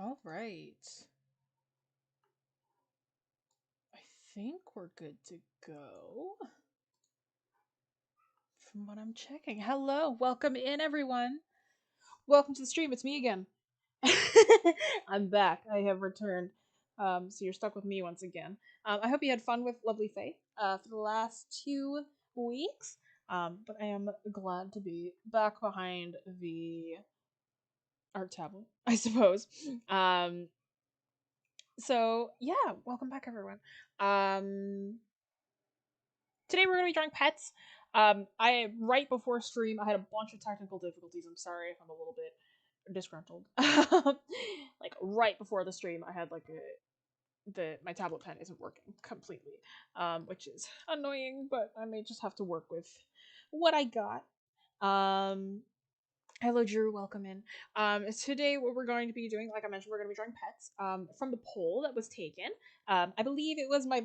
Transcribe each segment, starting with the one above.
All right. I think we're good to go. From what I'm checking. Hello, welcome in everyone. Welcome to the stream. It's me again. I'm back. I have returned. So you're stuck with me once again. I hope you had fun with Lovely Faith for the last 2 weeks. But I am glad to be back behind the art tablet, I suppose. So yeah, welcome back everyone. Today we're gonna be drawing pets. I right before stream I had a bunch of technical difficulties. I'm sorry if I'm a little bit disgruntled. Like right before the stream, I had like my tablet pen isn't working completely, which is annoying. But I may just have to work with what I got. Hello, Drew. Welcome in. Today, what we're going to be doing, like I mentioned, we're going to be drawing pets. From the poll that was taken, I believe it was my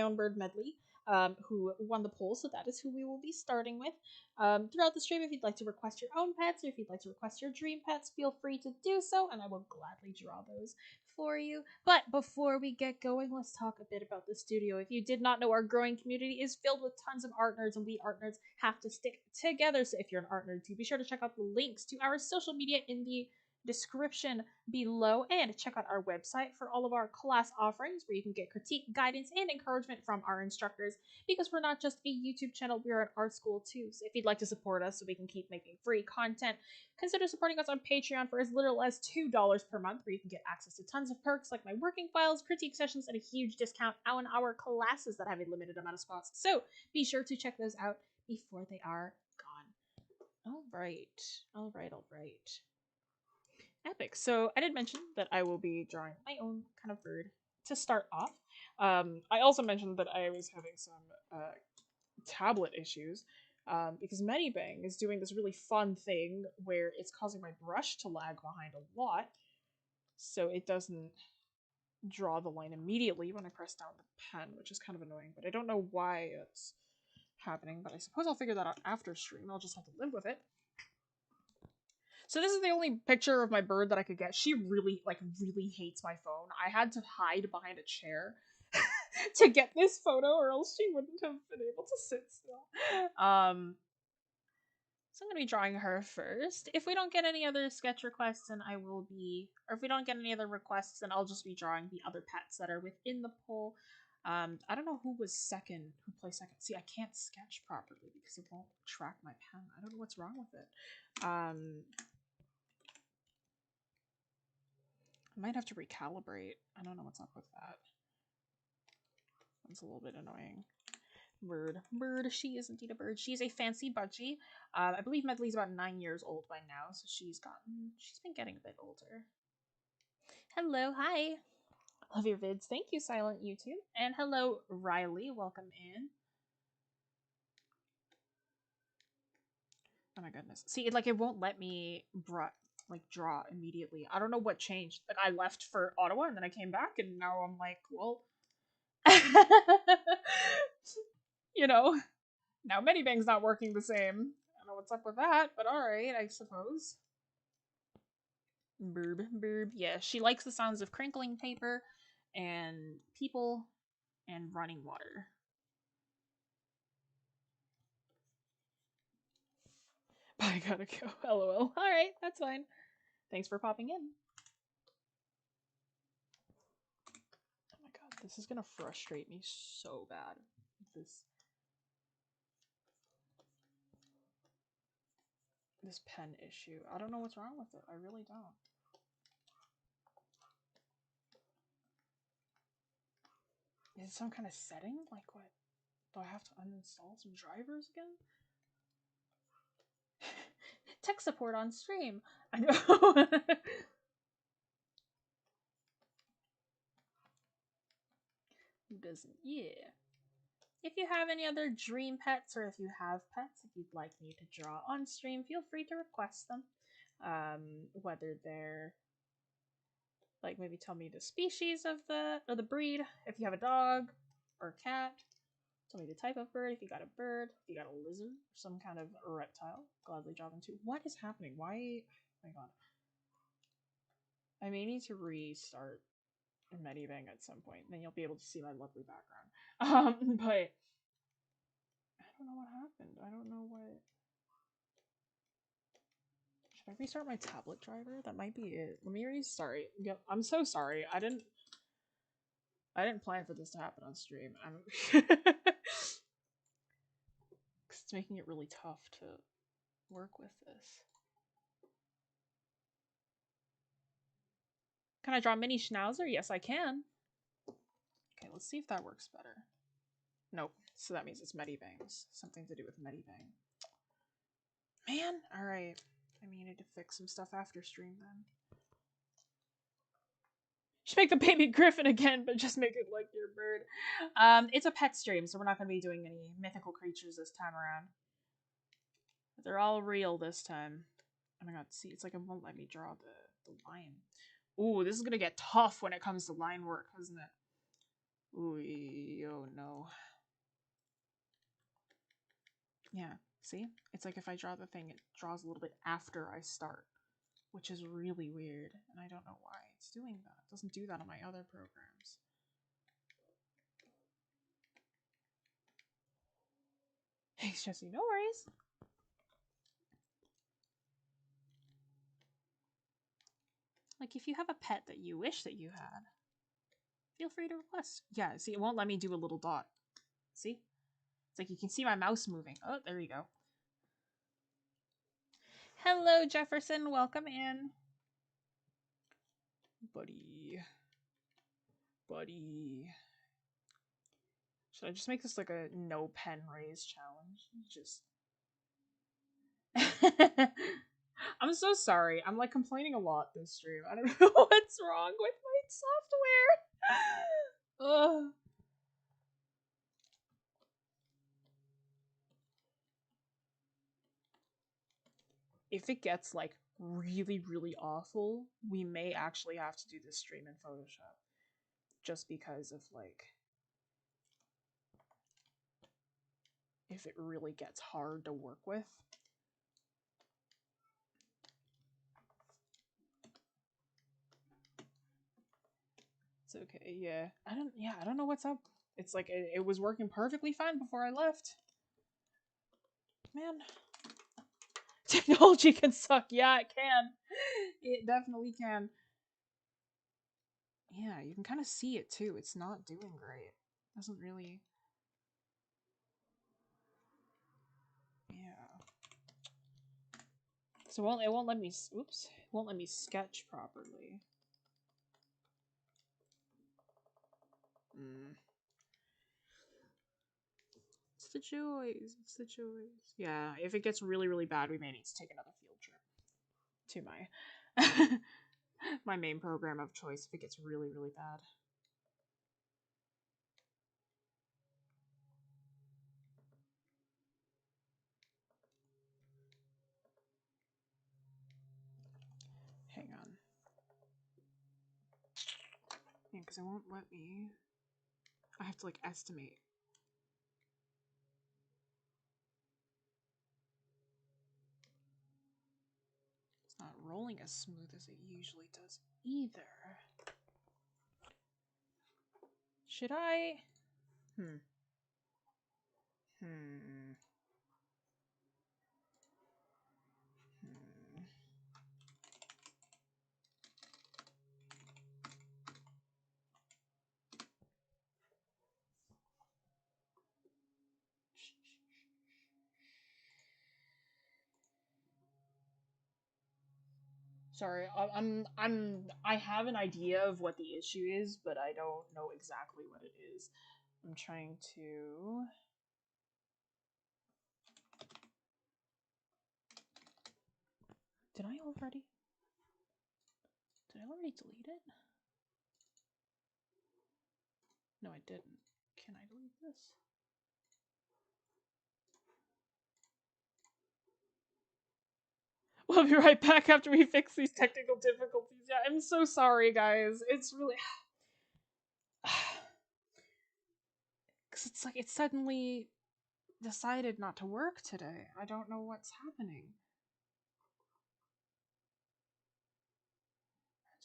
own bird Medley, who won the poll. So that is who we will be starting with. Throughout the stream, if you'd like to request your own pets, or if you'd like to request your dream pets, feel free to do so, and I will gladly draw those for you. But before we get going, let's talk a bit about the studio. If you did not know, our growing community is filled with tons of art nerds, and we art nerds have to stick together. So if you're an art nerd too, be sure to check out the links to our social media in the description below, and check out our website for all of our class offerings where you can get critique, guidance, and encouragement from our instructors, because we're not just a YouTube channel, we're an art school too. So if you'd like to support us so we can keep making free content, consider supporting us on Patreon for as little as $2 per month, where you can get access to tons of perks like my working files, critique sessions, and a huge discount on our classes that have a limited amount of spots. So be sure to check those out before they are gone. All right. Epic. So I did mention that I will be drawing my own kind of bird to start off. I also mentioned that I was having some tablet issues, because MediBang is doing this really fun thing where it's causing my brush to lag behind a lot, so it doesn't draw the line immediately when I press down the pen, which is kind of annoying, but I don't know why it's happening, but I suppose I'll figure that out after stream. I'll just have to live with it. So this is the only picture of my bird that I could get. She really hates my phone. I had to hide behind a chair to get this photo, or else she wouldn't have been able to sit still. So I'm going to be drawing her first. If we don't get any other sketch requests, then I will be, or if we don't get any other requests, then I'll just be drawing the other pets that are within the poll. I don't know who was second, who placed second. See, I can't sketch properly because it won't track my pen. I don't know what's wrong with it. I might have to recalibrate. I don't know what's up with that. That's a little bit annoying. Bird. She is indeed a bird. She's a fancy budgie. I believe Medley's about 9 years old by now, so she's been getting a bit older. Hello, hi. Love your vids. Thank you, Silent YouTube. And hello, Riley. Welcome in. Oh my goodness. See, it won't let me draw immediately. I don't know what changed. Like, I left for Ottawa and then I came back and now I'm like, well, you know, now MediBang's not working the same. I don't know what's up with that, but alright, I suppose. Burb. Yeah, she likes the sounds of crinkling paper and people and running water. I gotta go. LOL. Alright, that's fine. Thanks for popping in. Oh my god, this is gonna frustrate me so bad. This pen issue. I don't know what's wrong with it. I really don't. Is it some kind of setting? Like what? Do I have to uninstall some drivers again? Tech support on stream. I know. Who doesn't? Yeah. If you have any other dream pets, or if you have pets, if you'd like me to draw on stream, feel free to request them. Whether they're like, maybe tell me the species of the breed. If you have a dog or a cat, tell me the type of bird. If you got a bird, if you got a lizard, or some kind of reptile, gladly draw them too. What is happening? Why? Oh my god. I may need to restart MediBang at some point, and then you'll be able to see my lovely background. But I don't know what happened. I don't know what. Should I restart my tablet driver? That might be it. Let me restart. I'm so sorry. I didn't plan for this to happen on stream. Because it's making it really tough to work with this. Can I draw mini Schnauzer? Yes, I can. Okay, let's see if that works better. Nope. So that means it's MediBangs. Something to do with MediBang. Man! Alright. I needed to fix some stuff after stream then. Should make the baby griffin again, but just make it like your bird. It's a pet stream, so we're not going to be doing any mythical creatures this time around. They're all real this time. Oh my god, see, it's like it won't let me draw the line. Ooh, this is going to get tough when it comes to line work, isn't it? Ooh, oh no. Yeah, see? It's like if I draw the thing, it draws a little bit after I start, which is really weird, and I don't know why it's doing that. It doesn't do that on my other programs. Thanks, Jessie. No worries. Like, if you have a pet that you wish that you had, feel free to request. Yeah, see, it won't let me do a little dot. See? It's like you can see my mouse moving. Oh, there you go. Hello, Jefferson. Welcome in. Buddy. Should I just make this like a no pen raise challenge? Just... I'm so sorry. I'm like complaining a lot this stream. I don't know what's wrong with my software. Ugh. If it gets like really, really awful, we may actually have to do this stream in Photoshop. Just because of like, if it really gets hard to work with. It's okay, yeah. I don't know what's up. It's like it was working perfectly fine before I left. Man. Technology can suck. Yeah, it can. It definitely can. Yeah, you can kind of see it too. It's not doing great. It doesn't really... Yeah. So it won't let me... Oops. It won't let me sketch properly. It's the joys. It's the joys. Yeah, if it gets really, really bad, we may need to take another field trip to my my main program of choice if it gets really, really bad. Hang on. Yeah, because it won't let me. I have to like estimate. It's not rolling as smooth as it usually does either. Should I? Sorry, I have an idea of what the issue is, but I don't know exactly what it is. I'm trying to... Did I already delete it? No, I didn't. Can I delete this? We'll be right back after we fix these technical difficulties. Yeah, I'm so sorry, guys. It's really... Because it's like it suddenly decided not to work today. I don't know what's happening.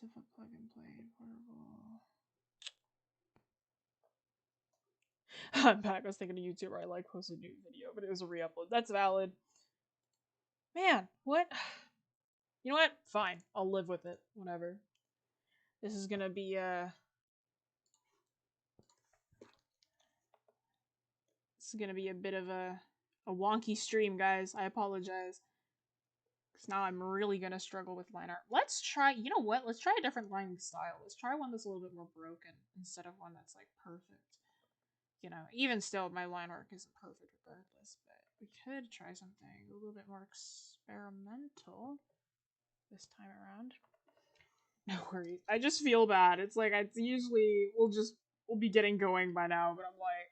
of a plug and play portable. I'm back. I was thinking of YouTuber. I like posted a new video, but it was a re-upload. That's valid. Man, what? You know what? Fine. I'll live with it. Whatever. This is gonna be a bit of a wonky stream, guys. I apologize. Because now I'm really gonna struggle with line art. Let's try, you know what? Let's try a different lining style. Let's try one that's a little bit more broken instead of one that's like perfect. You know, even still, my line art isn't perfect regardless, but we could try something a little bit more experimental this time around. No worries. I just feel bad. It's like it's usually we'll be getting going by now, but I'm like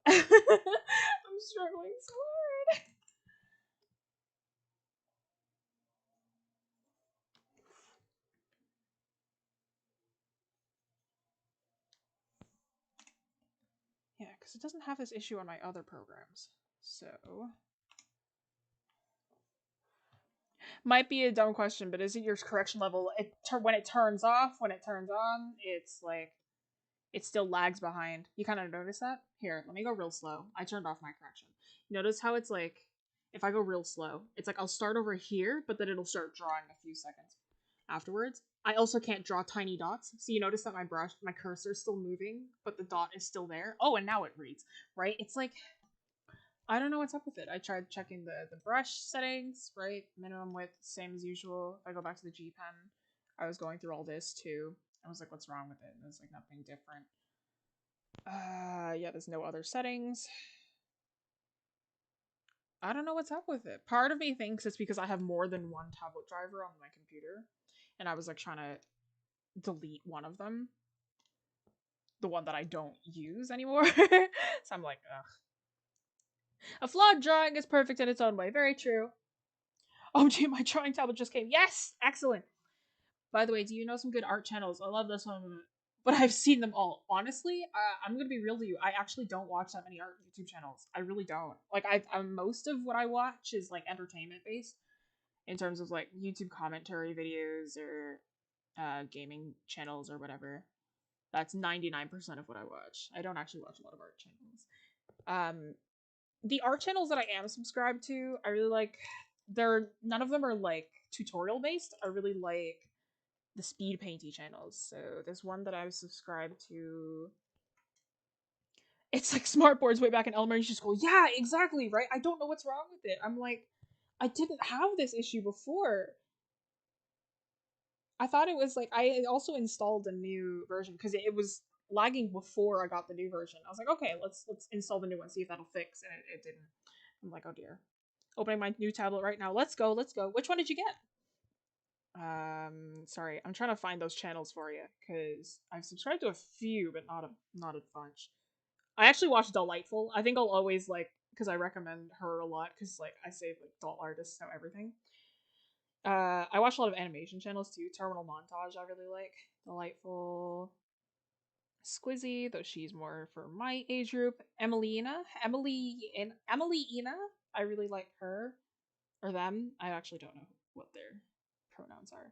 I'm struggling so hard. Yeah, because it doesn't have this issue on my other programs. So might be a dumb question, but is it your correction level? When it turns off, when it turns on, it's like it still lags behind. You kind of notice that? Here, let me go real slow. I turned off my correction. Notice how it's like, if I go real slow, it's like I'll start over here, but then it'll start drawing a few seconds afterwards. I also can't draw tiny dots. So you notice that my cursor is still moving, but the dot is still there. Oh, and now it reads, right? It's like, I don't know what's up with it. I tried checking the brush settings, right? Minimum width, same as usual. If I go back to the G pen, I was going through all this too. I was like, what's wrong with it? And there's like nothing different. Yeah, there's no other settings. I don't know what's up with it. Part of me thinks it's because I have more than one tablet driver on my computer, and I was like trying to delete one of them. The one that I don't use anymore. So I'm like, ugh. A flawed drawing is perfect in its own way. Very true. Oh, gee, my drawing tablet just came. Yes! Excellent. By the way, do you know some good art channels? I love this one, but I've seen them all. Honestly, I'm gonna be real to you. I actually don't watch that many art YouTube channels. I really don't. Like, most of what I watch is like entertainment based, in terms of like YouTube commentary videos or gaming channels or whatever. That's 99% of what I watch. I don't actually watch a lot of art channels. The art channels that I am subscribed to, I really like. None of them are like tutorial based. I really like the speed painty channels. So there's one that I was subscribed to. It's like smartboards way back in elementary school. Yeah, exactly, right? I don't know what's wrong with it. I'm like, I didn't have this issue before. I thought it was like I also installed a new version because it was lagging before I got the new version. I was like, okay, let's install the new one, see if that'll fix, and it didn't. I'm like, oh dear. Opening my new tablet right now. Let's go, let's go. Which one did you get? Sorry, I'm trying to find those channels for you because I've subscribed to a few, but not a bunch. I actually watch Delightful. I think I'll always like because I recommend her a lot because like I say like doll artists know everything. I watch a lot of animation channels too. Terminal Montage I really like. Delightful. Squizzy, though she's more for my age group. Emilyina. Emilyina. I really like her. Or them. I actually don't know what their pronouns are.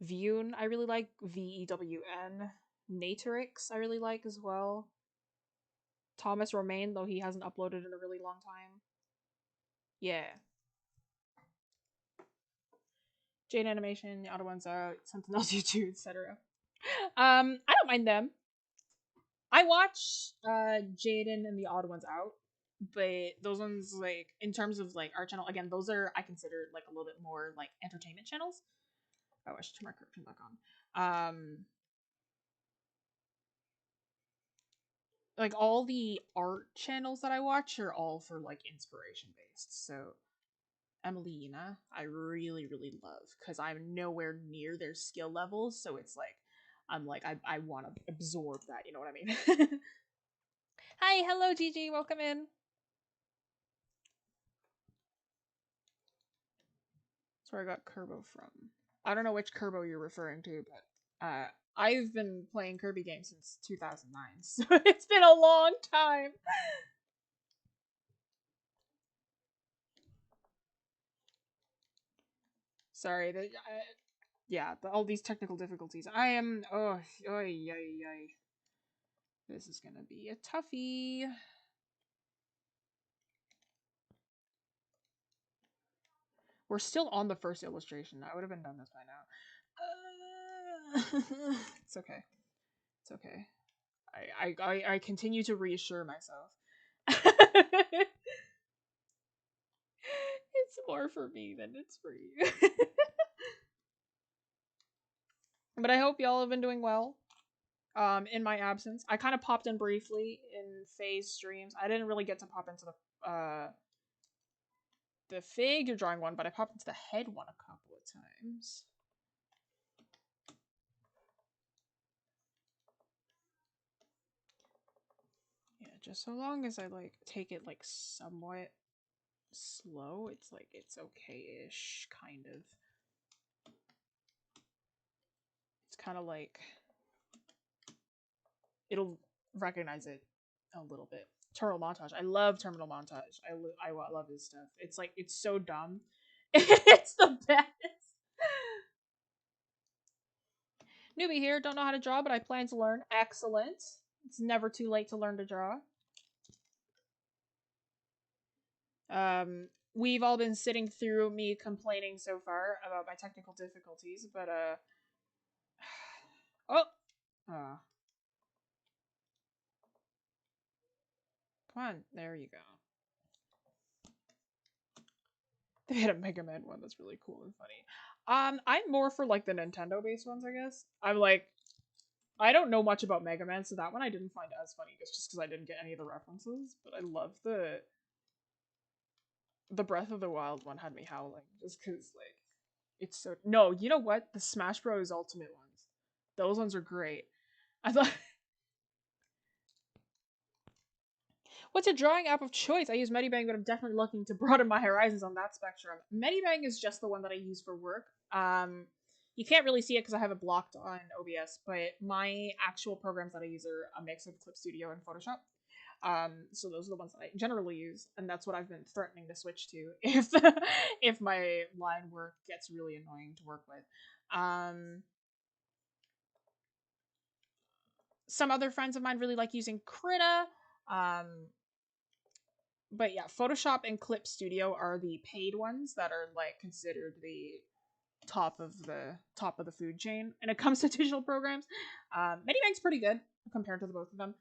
Vune, I really like. VEWN. Natorix, I really like as well. Thomas Romaine, though he hasn't uploaded in a really long time. Yeah. Jade Animation, the other ones are something else YouTube, etc. I don't mind them. I watch Jaden and the Odd Ones Out, but those ones like in terms of like art channel again, those are I consider like a little bit more like entertainment channels. Oh, I should turn my curtain back on. Like all the art channels that I watch are all for like inspiration based. So Emelina, I really, really love because I'm nowhere near their skill levels. So it's like, I want to absorb that. You know what I mean? Hi, hello, Gigi. Welcome in. That's where I got Kerbo from. I don't know which Kerbo you're referring to, but I've been playing Kirby games since 2009, so it's been a long time. Sorry, Yeah, all these technical difficulties. I am. Oh, oy, oy, oy. This is gonna be a toughie. We're still on the first illustration. I would have been done this by now. It's okay. It's okay. I continue to reassure myself. It's more for me than it's for you. But I hope y'all have been doing well. In my absence, I kind of popped in briefly in Faye's streams. I didn't really get to pop into the figure drawing one, but I popped into the head one a couple of times. Yeah, just so long as I like take it like somewhat slow, it's like it's okay-ish, kind of. It's kind of like it'll recognize it a little bit. Terminal montage. I love terminal montage. I love his stuff. It's like it's so dumb. It's the best. Newbie here, don't know how to draw, but I plan to learn. Excellent. It's never too late to learn to draw. We've all been sitting through me complaining so far about my technical difficulties, but come on, there you go. They had a Mega Man one that's really cool and funny. I'm more for like the Nintendo based ones, I guess. I'm like, I don't know much about Mega Man, so that one I didn't find as funny, just because I didn't get any of the references. But I love the Breath of the Wild one had me howling, just because like it's so. No, you know what? The Smash Bros. Ultimate ones, those ones are great. I thought. What's your drawing app of choice? I use MediBang, but I'm definitely looking to broaden my horizons on that spectrum. MediBang is just the one that I use for work. You can't really see it because I have it blocked on OBS, but my actual programs that I use are a mix of Clip Studio and Photoshop. So those are the ones that I generally use, and that's what I've been threatening to switch to if my line work gets really annoying to work with. Some other friends of mine really like using Krita. But yeah, Photoshop and Clip Studio are the paid ones that are like considered the top of the food chain when it comes to digital programs. MediBank's pretty good compared to the both of them.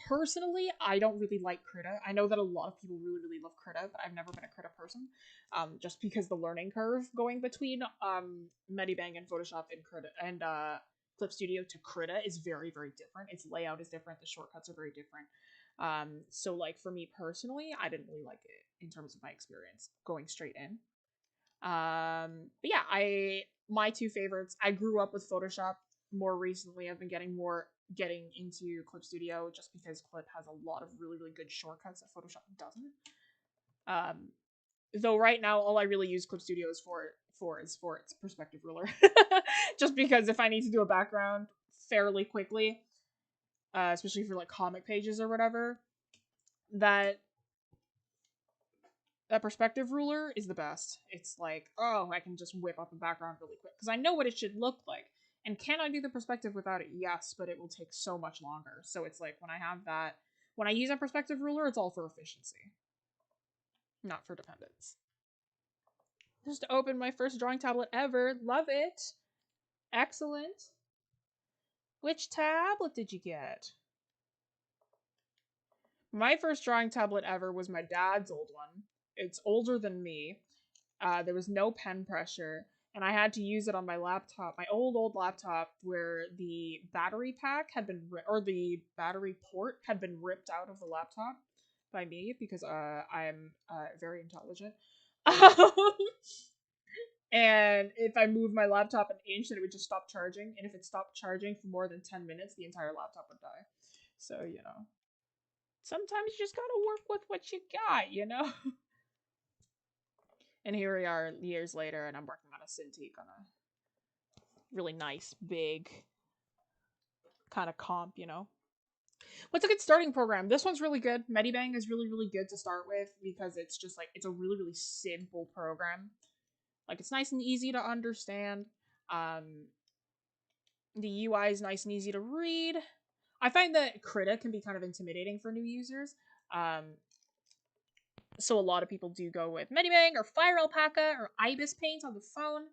Personally, I don't really like Krita. I know that a lot of people really, really love Krita, but I've never been a Krita person. Just because the learning curve going between MediBang and Photoshop and Krita and Clip Studio to Krita is very, very different. Its layout is different. The shortcuts are very different. So like for me personally, I didn't really like it in terms of my experience going straight in. But yeah, my two favorites. I grew up with Photoshop. More recently, I've been getting into Clip Studio just because Clip has a lot of really, really good shortcuts that Photoshop doesn't. Though right now all I really use Clip Studio is for its perspective ruler. Just because if I need to do a background fairly quickly, especially for like comic pages or whatever, that perspective ruler is the best. It's like, oh, I can just whip up a background really quick because I know what it should look like. And can I do the perspective without it? Yes, but it will take so much longer. So it's like when I use a perspective ruler, it's all for efficiency, not for dependence. Just opened my first drawing tablet ever. Love it. Excellent. Which tablet did you get? My first drawing tablet ever was my dad's old one. It's older than me. There was no pen pressure, and I had to use it on my laptop, my old laptop, where the battery pack had been or the battery port had been ripped out of the laptop by me because I'm very intelligent. And if I moved my laptop an inch, then it would just stop charging, and if it stopped charging for more than 10 minutes, the entire laptop would die. So, you know, sometimes you just gotta work with what you got, you know? And here we are years later, and I'm working on a Cintiq on a really nice, big kind of comp, you know? What's a good starting program? This one's really good. MediBang is really, really good to start with because it's just like, it's a really, really simple program. Like, it's nice and easy to understand. The UI is nice and easy to read. I find that Krita can be kind of intimidating for new users. So a lot of people do go with MediBang or Fire Alpaca or Ibis Paint on the phone.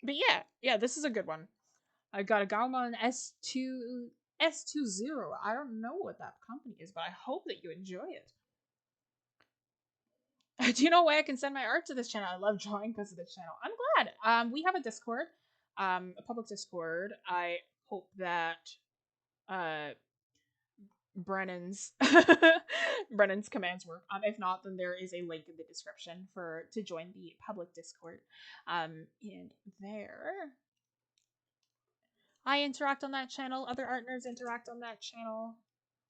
But yeah, this is a good one. I got a Gaumon S20. I don't know what that company is, but I hope that you enjoy it. Do you know why I can send my art to this channel? I love drawing because of this channel. I'm glad. We have a Discord, a public Discord. I hope that Brennan's Brennan's commands work. If not, then there is a link in the description to join the public Discord. And there, I interact on that channel. Other art nerds interact on that channel.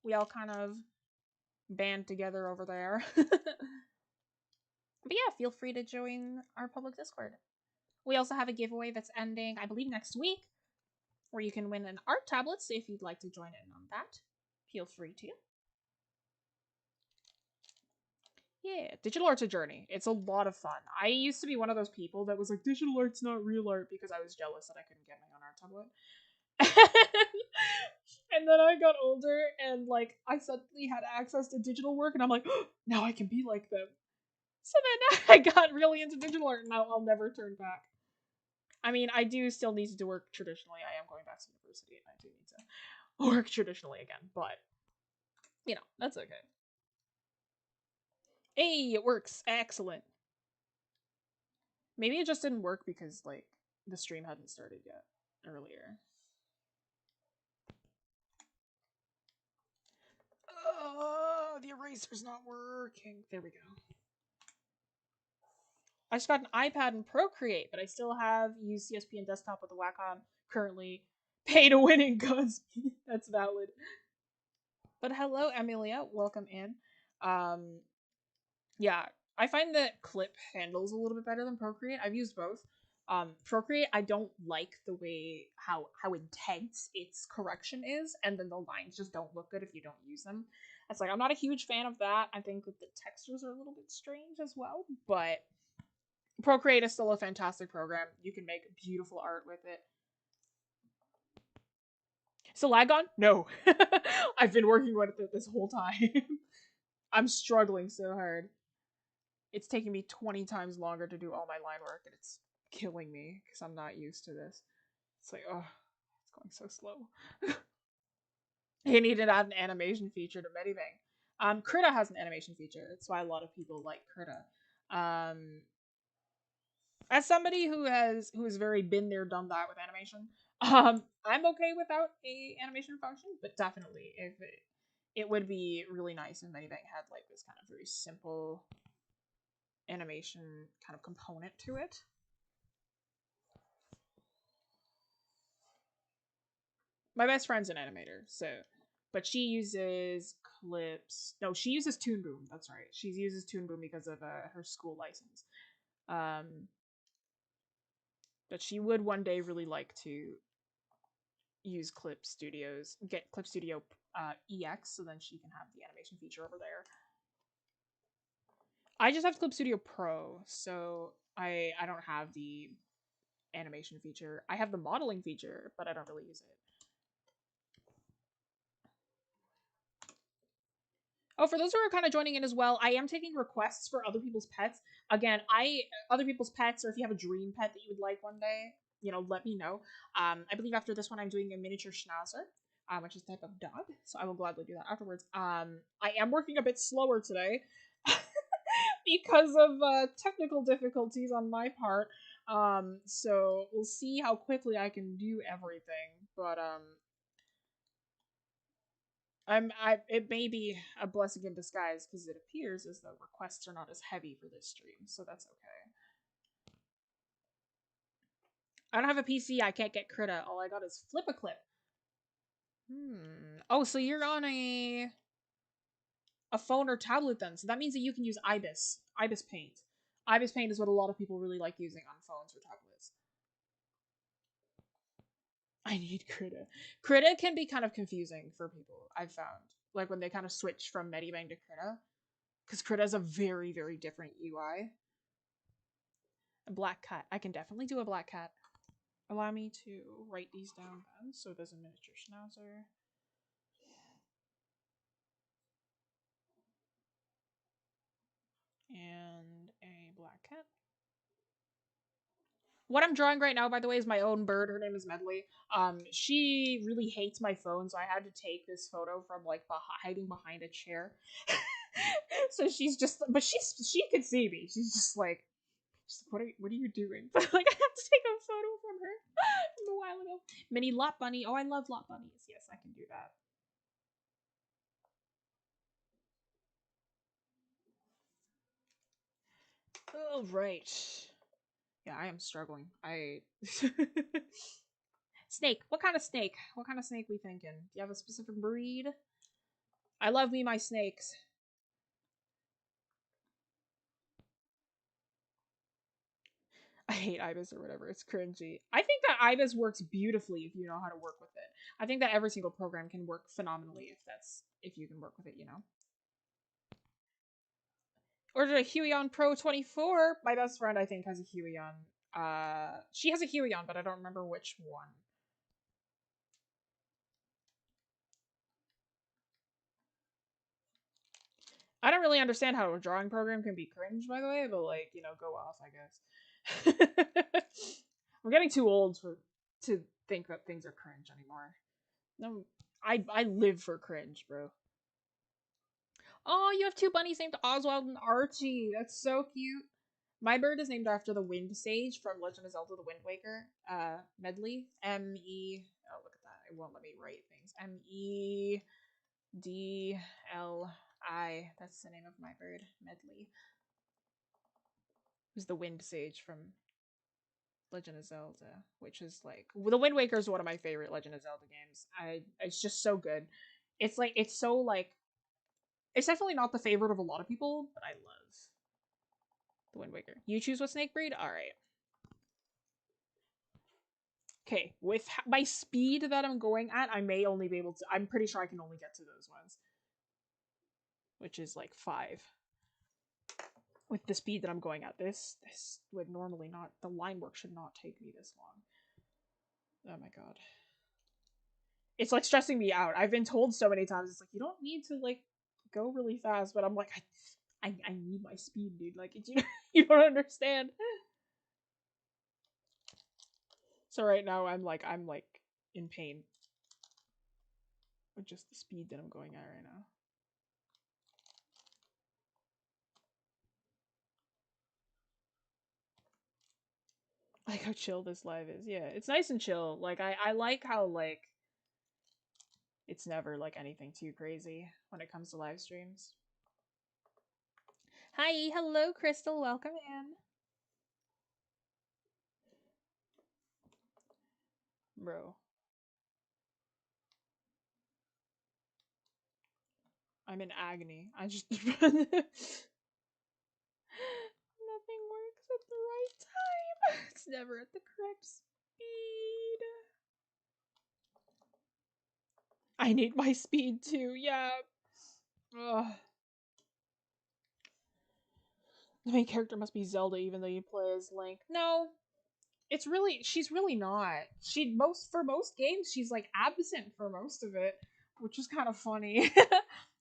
We all kind of band together over there. But yeah, feel free to join our public Discord. We also have a giveaway that's ending, I believe, next week, where you can win an art tablet. So if you'd like to join in on that, feel free to. Yeah, digital art's a journey. It's a lot of fun. I used to be one of those people that was like, digital art's not real art, because I was jealous that I couldn't get my own art tablet. And then I got older and like I suddenly had access to digital work, and I'm like, oh, now I can be like them. So then I got really into digital art, and now I'll never turn back. I mean, I do still need to work traditionally. I am going back to university, and I do need to work traditionally again, but you know, that's okay. Hey, it works. Excellent. Maybe it just didn't work because like the stream hadn't started yet earlier. Oh, the eraser's not working. There we go. I just got an iPad and Procreate, but I still have used CSP and desktop with the Wacom currently. Pay to win in Godspeed. That's valid. But hello, Amelia. Welcome in. Yeah, I find that Clip handles a little bit better than Procreate. I've used both. Procreate, I don't like the way how intense its correction is, and then the lines just don't look good if you don't use them. It's like I'm not a huge fan of that. I think that the textures are a little bit strange as well, but Procreate is still a fantastic program. You can make beautiful art with it. Still lag on? No. I've been working with it this whole time. I'm struggling so hard. It's taking me 20 times longer to do all my line work, and it's killing me because I'm not used to this. It's like, oh, it's going so slow. He needed to add an animation feature to MediBang. Krita has an animation feature. That's why a lot of people like Krita. As somebody who has very been there, done that with animation, I'm okay without a animation function, but definitely if it would be really nice if MediBang had like this kind of very simple animation kind of component to it. My best friend's an animator, so but she uses clips. No, she uses Toon Boom. That's right. She uses Toon Boom because of her school license. But she would one day really like to use get Clip Studio EX, so then she can have the animation feature over there. I just have Clip Studio Pro, so I don't have the animation feature. I have the modeling feature, but I don't really use it. Oh, for those who are kind of joining in as well, I am taking requests for other people's pets. Again, other people's pets, or if you have a dream pet that you would like one day, let me know. I believe after this one, I'm doing a miniature Schnauzer, which is a type of dog. So I will gladly do that afterwards. I am working a bit slower today because of technical difficulties on my part. So we'll see how quickly I can do everything. But it may be a blessing in disguise because it appears as though requests are not as heavy for this stream, so that's okay. I don't have a PC. I can't get Krita. All I got is Flip a Clip. Oh, so you're on a phone or tablet then? So that means that you can use Ibis Paint. Ibis Paint is what a lot of people really like using on phones or tablets. I need Krita. Krita can be kind of confusing for people, I've found. Like when they kind of switch from MediBang to Krita. Because Crit has a very, very different UI. A black cat. I can definitely do a black cat. Allow me to write these down then. So there's a miniature Schnauzer. And a black cat. What I'm drawing right now, by the way, is my own bird. Her name is Medley. She really hates my phone, so I had to take this photo from like hiding behind a chair. So she's just, but she can see me. She's just like, what are you doing? But like, I have to take a photo from her from a while ago. Mini lot bunny. Oh, I love lot bunnies. Yes, I can do that. Oh right. Yeah, I am struggling. Snake. What kind of snake? What kind of snake we thinking? Do you have a specific breed? I love me my snakes. I hate IBIS or whatever. It's cringy. I think that IBIS works beautifully if you know how to work with it. I think that every single program can work phenomenally if you can work with it, you know. Ordered a Huion Pro 24. My best friend, I think, has a Huion. She has a Huion, but I don't remember which one. I don't really understand how a drawing program can be cringe, by the way, but like, you know, go off, I guess. I'm getting too old to think that things are cringe anymore. No, I live for cringe, bro. Oh, you have two bunnies named Oswald and Archie. That's so cute. My bird is named after the Wind Sage from Legend of Zelda: The Wind Waker. Medley. M-E. Oh, look at that. It won't let me write things. M-E-D-L-I. That's the name of my bird. Medley. Who's the Wind Sage from Legend of Zelda, which is like the Wind Waker is one of my favorite Legend of Zelda games. It's just so good. It's like it's so like it's definitely not the favorite of a lot of people, but I love the Wind Waker. You choose what snake breed? Alright. Okay, with my speed that I'm going at, I may only be able to. I'm pretty sure I can only get to those ones, which is like 5. With the speed that I'm going at, this would normally not. The line work should not take me this long. Oh my god. It's like stressing me out. I've been told so many times, it's like, you don't need to like go really fast, but I'm like, I need my speed, dude. Like, you don't understand. So right now I'm like in pain with just the speed that I'm going at right now. I like how chill this live is. Yeah, it's nice and chill. Like I like how like it's never like anything too crazy when it comes to live streams. Hi, hello Crystal, welcome in. Bro. I'm in agony. I just nothing works at the right time. It's never at the correct speed. I need my speed too, yeah. Ugh. The main character must be Zelda even though you play as Link. No. She's really not. For most games she's like absent for most of it, which is kind of funny.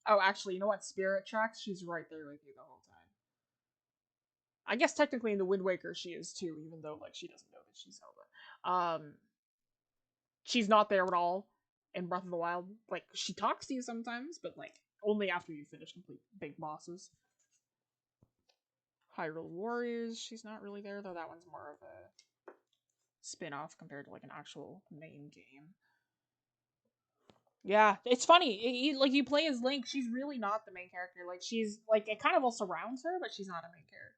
Oh, actually, you know what? Spirit Tracks, she's right there with you the whole time. I guess technically in the Wind Waker she is too, even though like she doesn't know that she's Zelda. She's not there at all in Breath of the Wild. Like she talks to you sometimes, but like only after you finish complete big bosses. Hyrule Warriors, she's not really there though. That one's more of a spin-off compared to like an actual main game. Yeah, it's funny. Like you play as Link, she's really not the main character. Like she's like it kind of all surrounds her, but she's not a main character.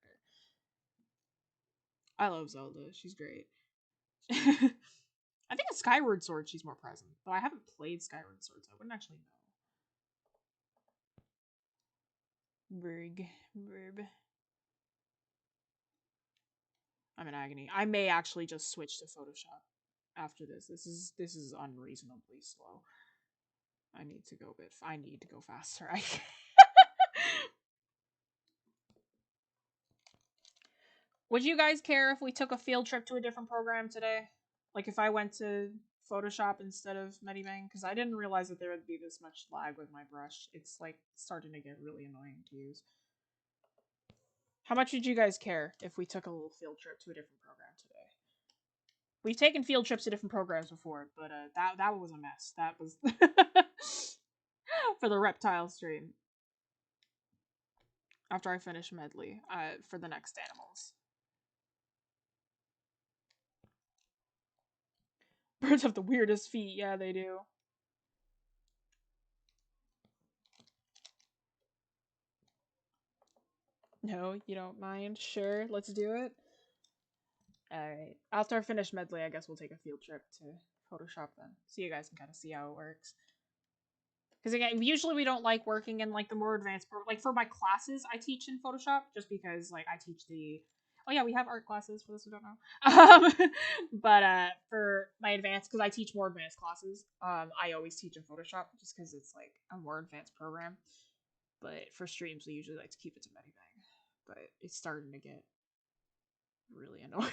I love Zelda. She's great. I think in Skyward Sword she's more present, though I haven't played Skyward Sword, so I wouldn't actually know. Verb. I'm in agony. I may actually just switch to Photoshop after this. This is unreasonably slow. I need to go faster. Would you guys care if we took a field trip to a different program today? Like if I went to Photoshop instead of MediBang? Because I didn't realize that there would be this much lag with my brush. It's like starting to get really annoying to use. How much would you guys care if we took a little field trip to a different program today? We've taken field trips to different programs before, but that was a mess. That was for the reptile stream. After I finish Medley, for the next animals. Birds have the weirdest feet. Yeah, they do. No, you don't mind? Sure, let's do it. Alright. After I finish Medley, I guess we'll take a field trip to Photoshop then. So you guys can kind of see how it works. Because again, usually we don't like working in like the more advanced like for my classes I teach in Photoshop, just because like I teach the oh yeah, we have art classes for those who don't know. But for my advanced, because I teach more advanced classes, I always teach in Photoshop just because it's like a more advanced program. But for streams, we usually like to keep it to MediBang. But it's starting to get really annoying.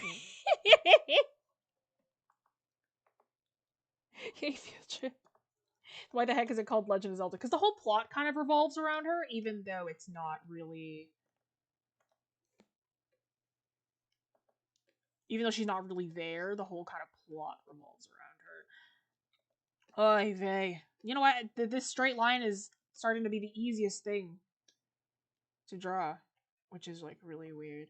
Yay, field trip. Why the heck is it called Legend of Zelda? Because the whole plot kind of revolves around her, even though it's not really... Even though she's not really there, the whole kind of plot revolves around her. Oy vey. You know what? This straight line is starting to be the easiest thing to draw, which is like really weird.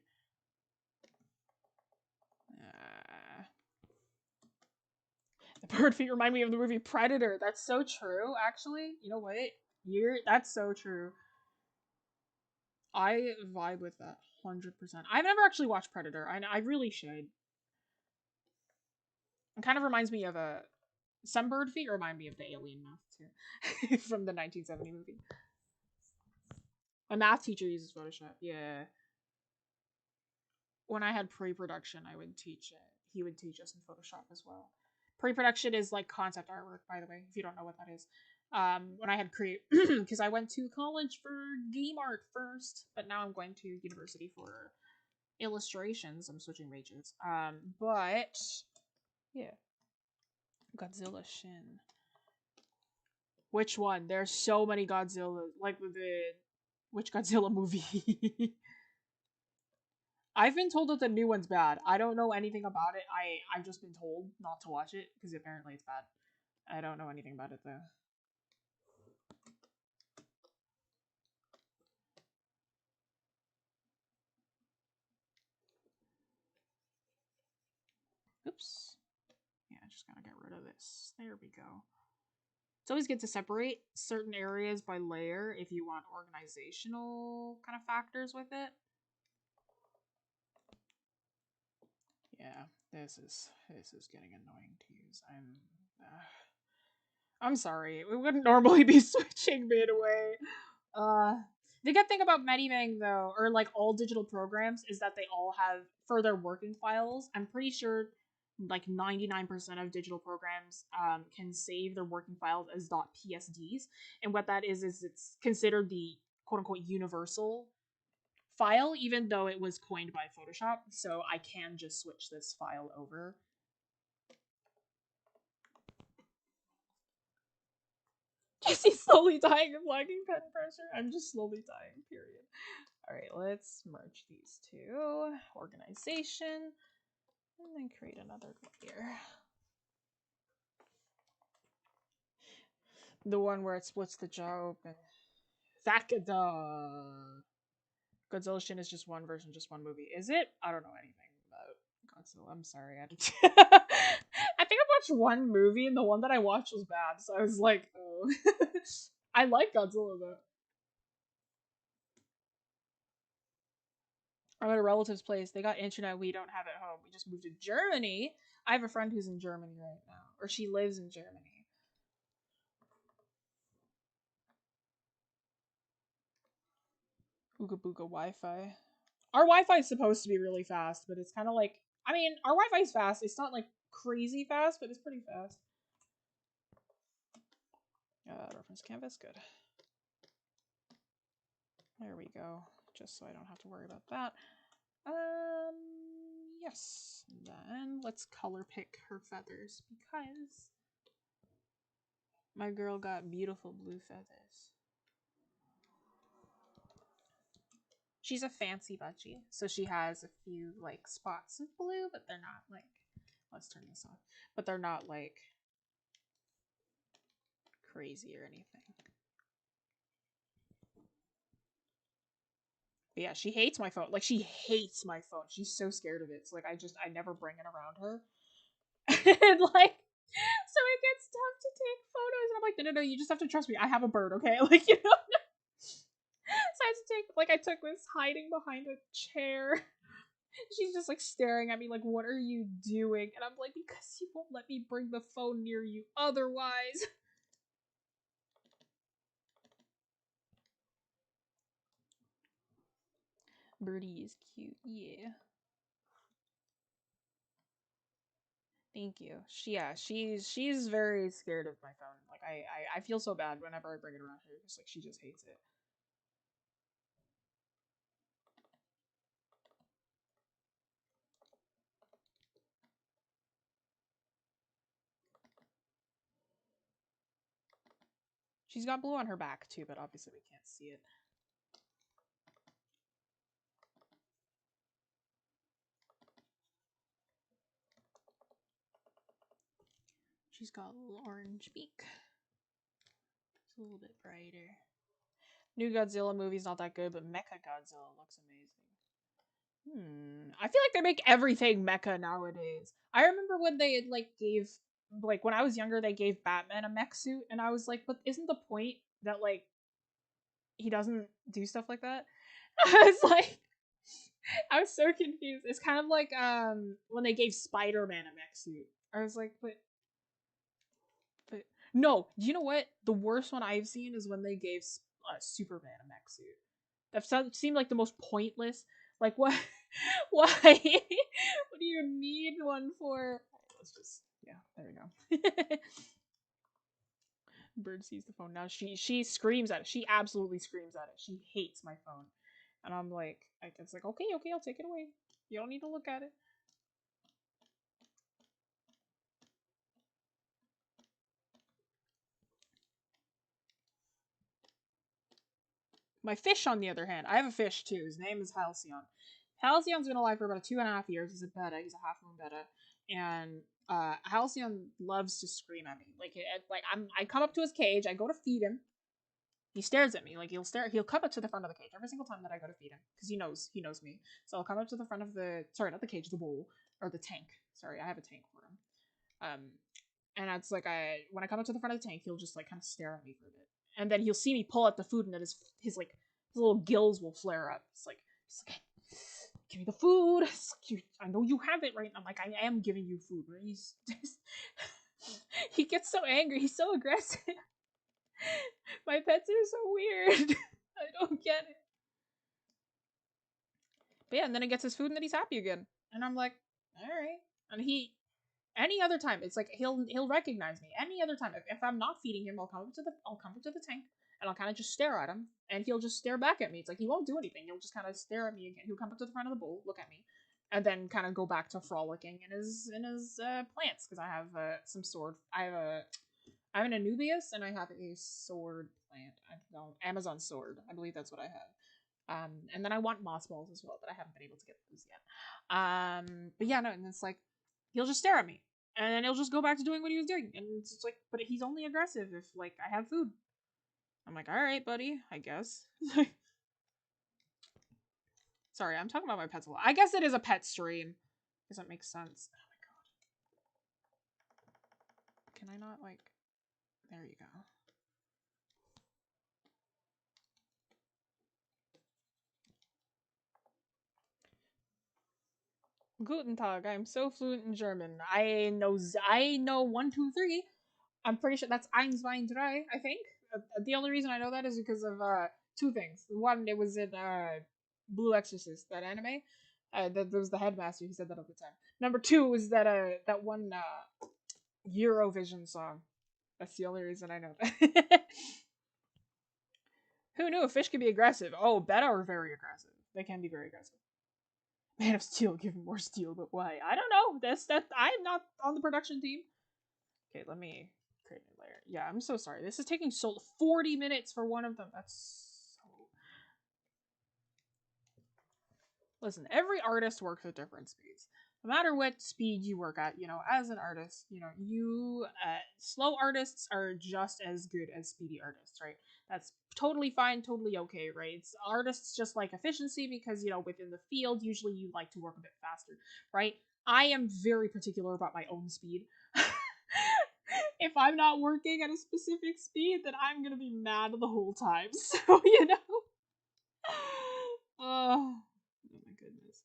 The bird feet remind me of the movie Predator. That's so true, actually. You know what? That's so true. I vibe with that 100%. I've never actually watched Predator. I really should. It kind of reminds me of some bird feet remind me of the alien mouth too, from the 1970 movie. My math teacher uses Photoshop. Yeah. When I had pre-production, I would teach it. He would teach us in Photoshop as well. Pre-production is like concept artwork, by the way, if you don't know what that is. When I had create, because I went to college for game art first, but now I'm going to university for illustrations. I'm switching majors. But yeah, Godzilla Shin. Which one? There's so many Godzilla. Like which Godzilla movie? I've been told that the new one's bad. I don't know anything about it. I've just been told not to watch it because apparently it's bad. I don't know anything about it though. Oops. Yeah, I just gotta get rid of this. There we go. It's always good to separate certain areas by layer if you want organizational kind of factors with it. Yeah, this is getting annoying to use. I'm sorry. We wouldn't normally be switching midway. The good thing about MediBang though, or like all digital programs, is that they all have for their working files. I'm pretty sure like 99% of digital programs can save their working files as .psds, and what that is it's considered the quote unquote universal file, even though it was coined by Photoshop. So I can just switch this file over. Jessie's slowly dying of lagging pen pressure. I'm just slowly dying, period. Alright, let's merge these two. Organization. And then create another layer. The one where it splits the jaw open. Godzilla Shin is just one version, just one movie. Is it? I don't know anything about Godzilla. I'm sorry. I think I watched one movie and the one that I watched was bad. So I was like, oh. I like Godzilla though. I'm at a relative's place. They got internet. We don't have it home. We just moved to Germany. I have a friend who's in Germany right now. Or she lives in Germany. Ooga booga Wi-Fi. Our Wi-Fi is supposed to be really fast, but it's kind of like... I mean, our Wi-Fi is fast. It's not like crazy fast, but it's pretty fast. Reference canvas, good. There we go. Just so I don't have to worry about that. Yes. And then let's color pick her feathers because my girl got beautiful blue feathers. She's a fancy budgie, so she has a few like spots of blue, but they're not like, let's turn this off, but they're not like crazy or anything. But yeah, she hates my phone. Like, she hates my phone. She's so scared of it. So like, I never bring it around her. And like, so it gets tough to take photos. And I'm like, no, you just have to trust me. I have a bird, okay? Like, you know. So I had to take, like, I took this hiding behind a chair. She's just like staring at me like, what are you doing? And I'm like, because you won't let me bring the phone near you otherwise. Birdie is cute, yeah. Thank you. She's very scared of my phone. Like I feel so bad whenever I bring it around her. Just like she just hates it. She's got blue on her back too, but obviously we can't see it. She's got a little orange beak. It's a little bit brighter. New Godzilla movie's not that good, but Mecha Godzilla looks amazing. I feel like they make everything mecha nowadays. I remember when they like gave, like when I was younger, they gave Batman a mech suit, and I was like, but isn't the point that like he doesn't do stuff like that? I was like, I was so confused. It's kind of like when they gave Spider-Man a mech suit. I was like, but no. You know what? The worst one I've seen is when they gave Superman a mech suit. That seemed like the most pointless. Like what? Why? What do you need one for? Let's just there we go. Bird sees the phone now. She screams at it. She absolutely screams at it. She hates my phone, and I'm like, it's like okay, I'll take it away. You don't need to look at it. My fish, on the other hand, I have a fish too. His name is Halcyon. Halcyon's been alive for about 2.5 years. He's a betta. He's a half moon betta, and Halcyon loves to scream at me. I come up to his cage. I go to feed him. He stares at me. Like He'll come up to the front of the cage every single time that I go to feed him because he knows me. So I'll come up to the front of not the cage, the bowl or the tank. Sorry, I have a tank for him. And it's like when I come up to the front of the tank, he'll just like kind of stare at me for a bit, and then he'll see me pull out the food, and then his little gills will flare up. It's like, give me the food. I know you have it right now. I'm like, I am giving you food. Right? He gets so angry. He's so aggressive. My pets are so weird. I don't get it. But yeah, and then he gets his food, and then he's happy again. And I'm like, all right. And any other time, it's like he'll recognize me. Any other time, if I'm not feeding him, I'll come up to the tank, and I'll kind of just stare at him, and he'll just stare back at me. It's like he won't do anything. He'll just kind of stare at me again. He'll come up to the front of the bowl, look at me, and then kind of go back to frolicking in his plants because I have some sword. I have an Anubias and I have a sword plant. I don't Amazon sword. I believe that's what I have. And then I want moss balls as well, but I haven't been able to get those yet. But yeah, no, and it's like he'll just stare at me, and then he'll just go back to doing what he was doing, and it's just like, but he's only aggressive if like I have food. I'm like, all right, buddy, I guess. Sorry, I'm talking about my pets a lot. I guess it is a pet stream. Does that make sense? Oh my god. Can I not like? There you go. Guten Tag. I'm so fluent in German. I know 1, 2, 3. I'm pretty sure that's eins, zwei, drei. I think. The only reason I know that is because of two things. One, it was in Blue Exorcist, that anime. That was the headmaster. He said that all the time. Number two was that one Eurovision song. That's the only reason I know that. Who knew a fish could be aggressive? Oh, betta are very aggressive. They can be very aggressive. Man of Steel, give me more steel, but why? I don't know. I'm not on the production team. Okay, let me create a layer. Yeah, I'm so sorry. This is taking 40 minutes for one of them. That's so... Listen, every artist works at different speeds. No matter what speed you work at, as an artist, slow artists are just as good as speedy artists, right? That's totally fine, totally okay, right? Artists just like efficiency because, within the field, usually you like to work a bit faster, right? I am very particular about my own speed. If I'm not working at a specific speed, then I'm gonna be mad the whole time. So, Oh my goodness.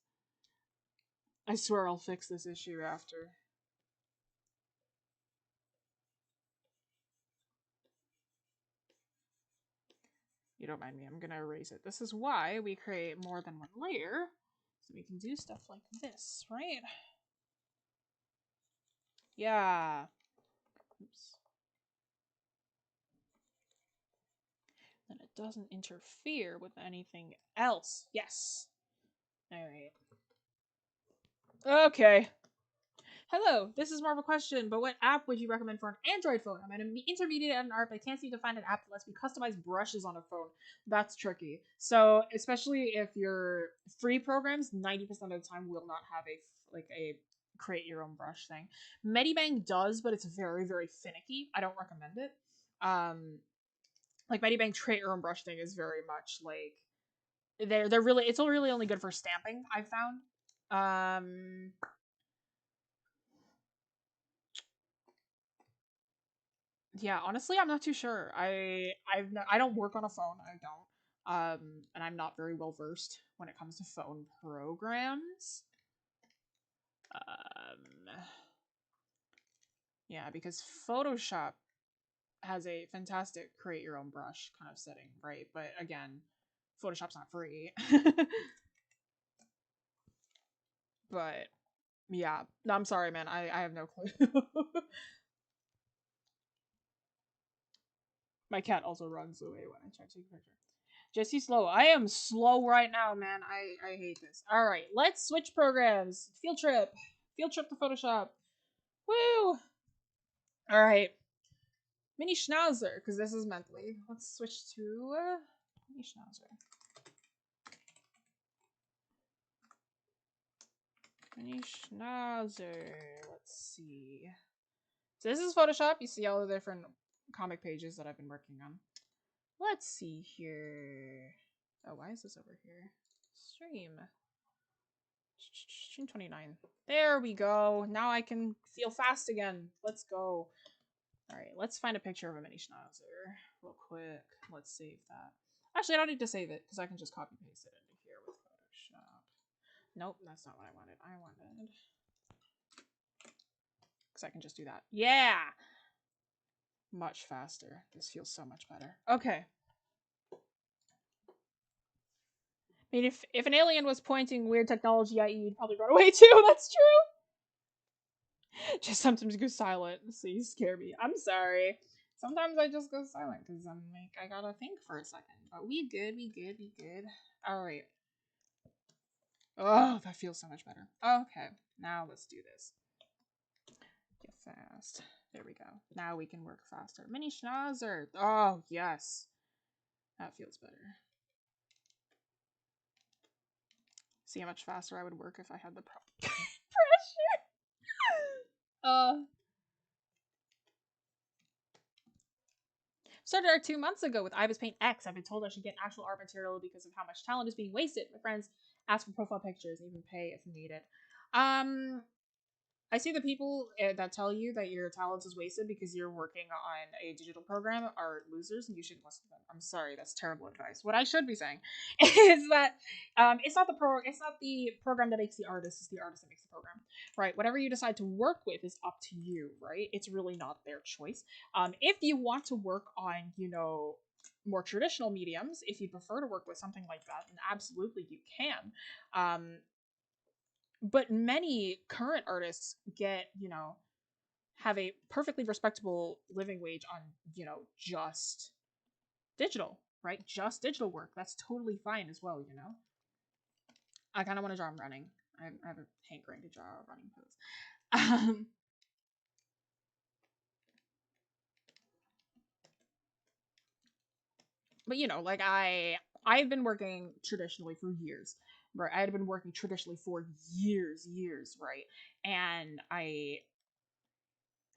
I swear I'll fix this issue after. You don't mind me, I'm gonna erase it. This is why we create more than one layer, so we can do stuff like this, right? Yeah. Oops. Then it doesn't interfere with anything else. Yes. Alright. Okay. Hello, this is more of a question, but what app would you recommend for an Android phone? I'm an intermediate at an art, but I can't seem to find an app that lets me customize brushes on a phone. That's tricky. So, especially if your free programs, 90% of the time will not have a create your own brush thing. MediBang does, but it's very, very finicky. I don't recommend it. Like MediBang create your own brush thing is very much like they're really it's really only good for stamping, I've found. Yeah, honestly, I'm not too sure. I don't work on a phone. I don't. And I'm not very well versed when it comes to phone programs. Um, yeah, because Photoshop has a fantastic create your own brush kind of setting, right? But again, Photoshop's not free. But yeah, no, I'm sorry, man. I have no clue. My cat also runs away when I try to take a picture. Jessie slow. I am slow right now, man. I hate this. Alright, let's switch programs. Field trip. Field trip to Photoshop. Woo! Alright. Mini Schnauzer, because this is monthly. Let's switch to Mini Schnauzer. Mini Schnauzer. Let's see. So this is Photoshop. You see all the different comic pages that I've been working on. Let's see here. Oh, why is this over here? Stream. Stream 29. There we go. Now I can feel fast again. Let's go. Alright, let's find a picture of a mini Schnauzer real quick. Let's save that. Actually, I don't need to save it because I can just copy paste it into here with Photoshop. Nope, that's not what I wanted. I wanted... Because I can just do that. Yeah! Much faster. This feels so much better. Okay. I mean, if an alien was pointing weird technology at you, you'd probably run away too. That's true. Just sometimes go silent, so you scare me. I'm sorry. Sometimes I just go silent because I'm like, I gotta think for a second. But we good. Alright. Oh, that feels so much better. Okay, now let's do this. Get fast. There we go. Now we can work faster. Mini Schnauzer. Oh, yes. That feels better. See how much faster I would work if I had the pressure. Started art 2 months ago with Ibis Paint X. I've been told I should get actual art material because of how much talent is being wasted. My friends ask for profile pictures, even pay if needed. I see the people that tell you that your talent is wasted because you're working on a digital program are losers, and you shouldn't listen to them. I'm sorry, that's terrible advice. What I should be saying is that it's not the program that makes the artist; it's the artist that makes the program, right? Whatever you decide to work with is up to you, right? It's really not their choice. If you want to work on, more traditional mediums, if you prefer to work with something like that, then absolutely you can. But many current artists have a perfectly respectable living wage on, just digital, right? Just digital work. That's totally fine as well, I kind of want to draw him running. I have a hankering to draw a running pose. But you know, like I've been working traditionally for years, right? I had been working traditionally for years, right? And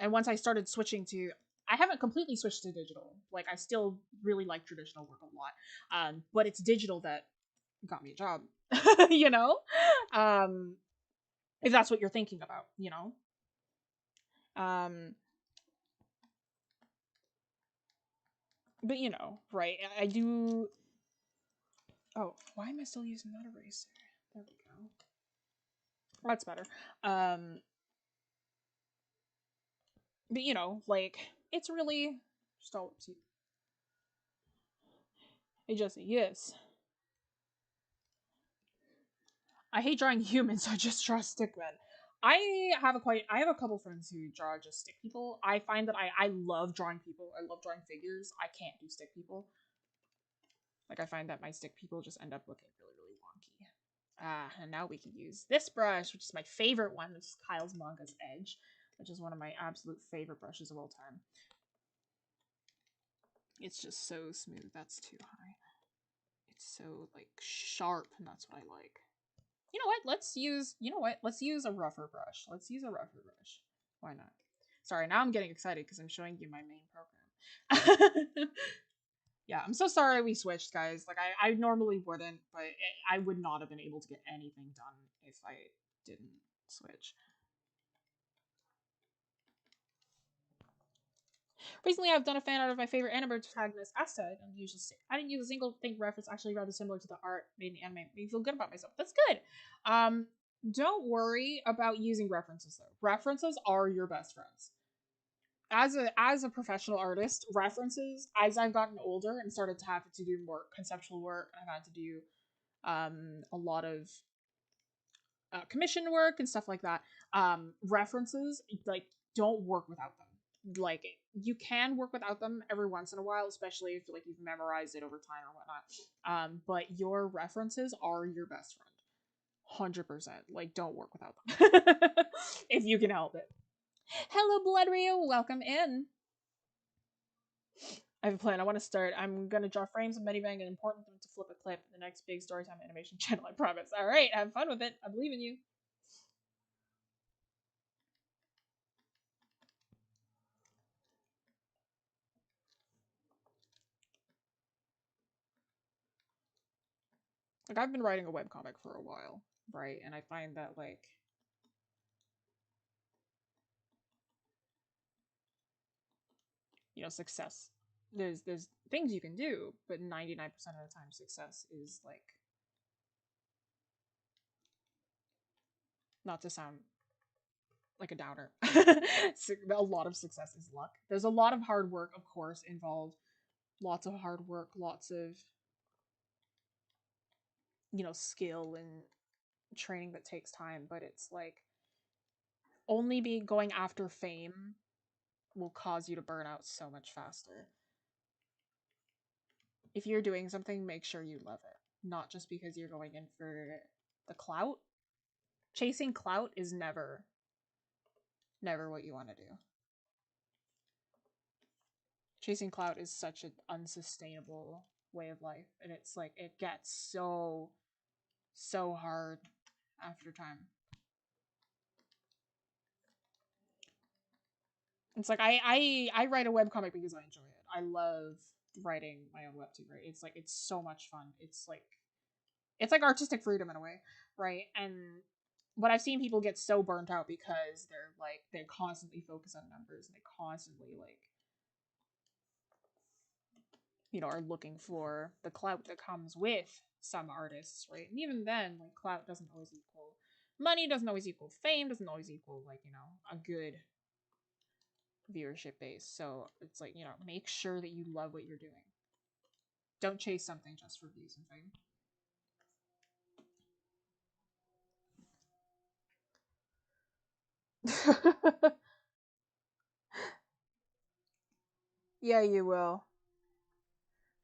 once I started switching to, I haven't completely switched to digital. Like I still really like traditional work a lot, but it's digital that got me a job. You know, um, if that's what you're thinking about, you know. Um, but you know, right? I do. Oh, why am I still using that eraser? There we go. That's better. Um, but you know, like it's really just all. Hey Jesse, yes. I hate drawing humans, so I just draw stickmen. I have a couple friends who draw just stick people. I find that I love drawing people. I love drawing figures. I can't do stick people. Like I find that my stick people just end up looking really wonky. And now we can use this brush, which is my favorite one. This is Kyle's Manga's Edge, which is one of my absolute favorite brushes of all time. It's just so smooth. That's too high. It's so like sharp, and that's what I like. You know what? Let's use a rougher brush. Let's use a rougher brush. Why not? Sorry, now I'm getting excited because I'm showing you my main program. Yeah, I'm so sorry we switched, guys. Like, I normally wouldn't, but I would not have been able to get anything done if I didn't switch. Recently, I've done a fan art of my favorite anime protagonist, Asta. I didn't use a single thing reference, actually rather similar to the art made in the anime. Made me feel good about myself. That's good. Don't worry about using references though. References are your best friends. As a professional artist, references, as I've gotten older and started to have to do more conceptual work, I've had to do a lot of commission work and stuff like that. References, like, don't work without them. Like, you can work without them every once in a while, especially if like you've memorized it over time or whatnot. But your references are your best friend. 100%. Like, don't work without them if you can help it. Hello, Blood Rio. Welcome in. I have a plan. I want to start. I'm going to draw frames of MediBang and import them to flip a clip. The next big storytime animation channel, I promise. All right, have fun with it. I believe in you. Like, I've been writing a webcomic for a while, right? And I find that, like, you know, success. There's things you can do, but 99% of the time success is like, not to sound like a downer. A lot of success is luck. There's a lot of hard work, of course, involved. Lots of hard work, lots of, you know, skill and training that takes time, but it's like only be going after fame will cause you to burn out so much faster. If you're doing something, make sure you love it, not just because you're going in for the clout. Chasing clout is never what you want to do. Chasing clout is such an unsustainable way of life, and it's like it gets so hard after time. It's like I write a webcomic because I enjoy it. I love writing my own webtoon, right? It's like it's so much fun. It's like artistic freedom in a way, right? And but I've seen people get so burnt out because they constantly focus on numbers and they constantly, like, you know, are looking for the clout that comes with some artists, right? And even then, like, clout doesn't always equal money, doesn't always equal fame, doesn't always equal, like, you know, a good viewership base. So it's like, you know, make sure that you love what you're doing. Don't chase something just for views and fame. Yeah, you will.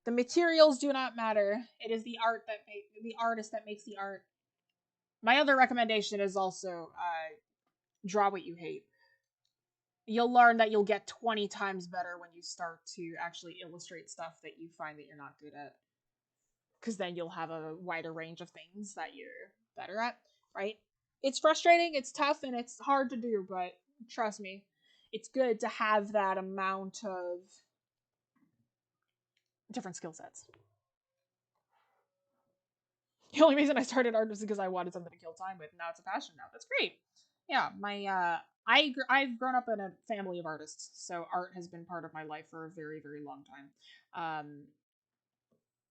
The materials do not matter. It is the art that the artist that makes the art. My other recommendation is also draw what you hate. You'll learn that you'll get 20 times better when you start to actually illustrate stuff that you find that you're not good at. Because then you'll have a wider range of things that you're better at, right? It's frustrating, it's tough, and it's hard to do, but trust me, it's good to have that amount of different skill sets. The only reason I started art was because I wanted something to kill time with. Now it's a passion. Now that's great. Yeah, I've grown up in a family of artists, so art has been part of my life for a very very long time.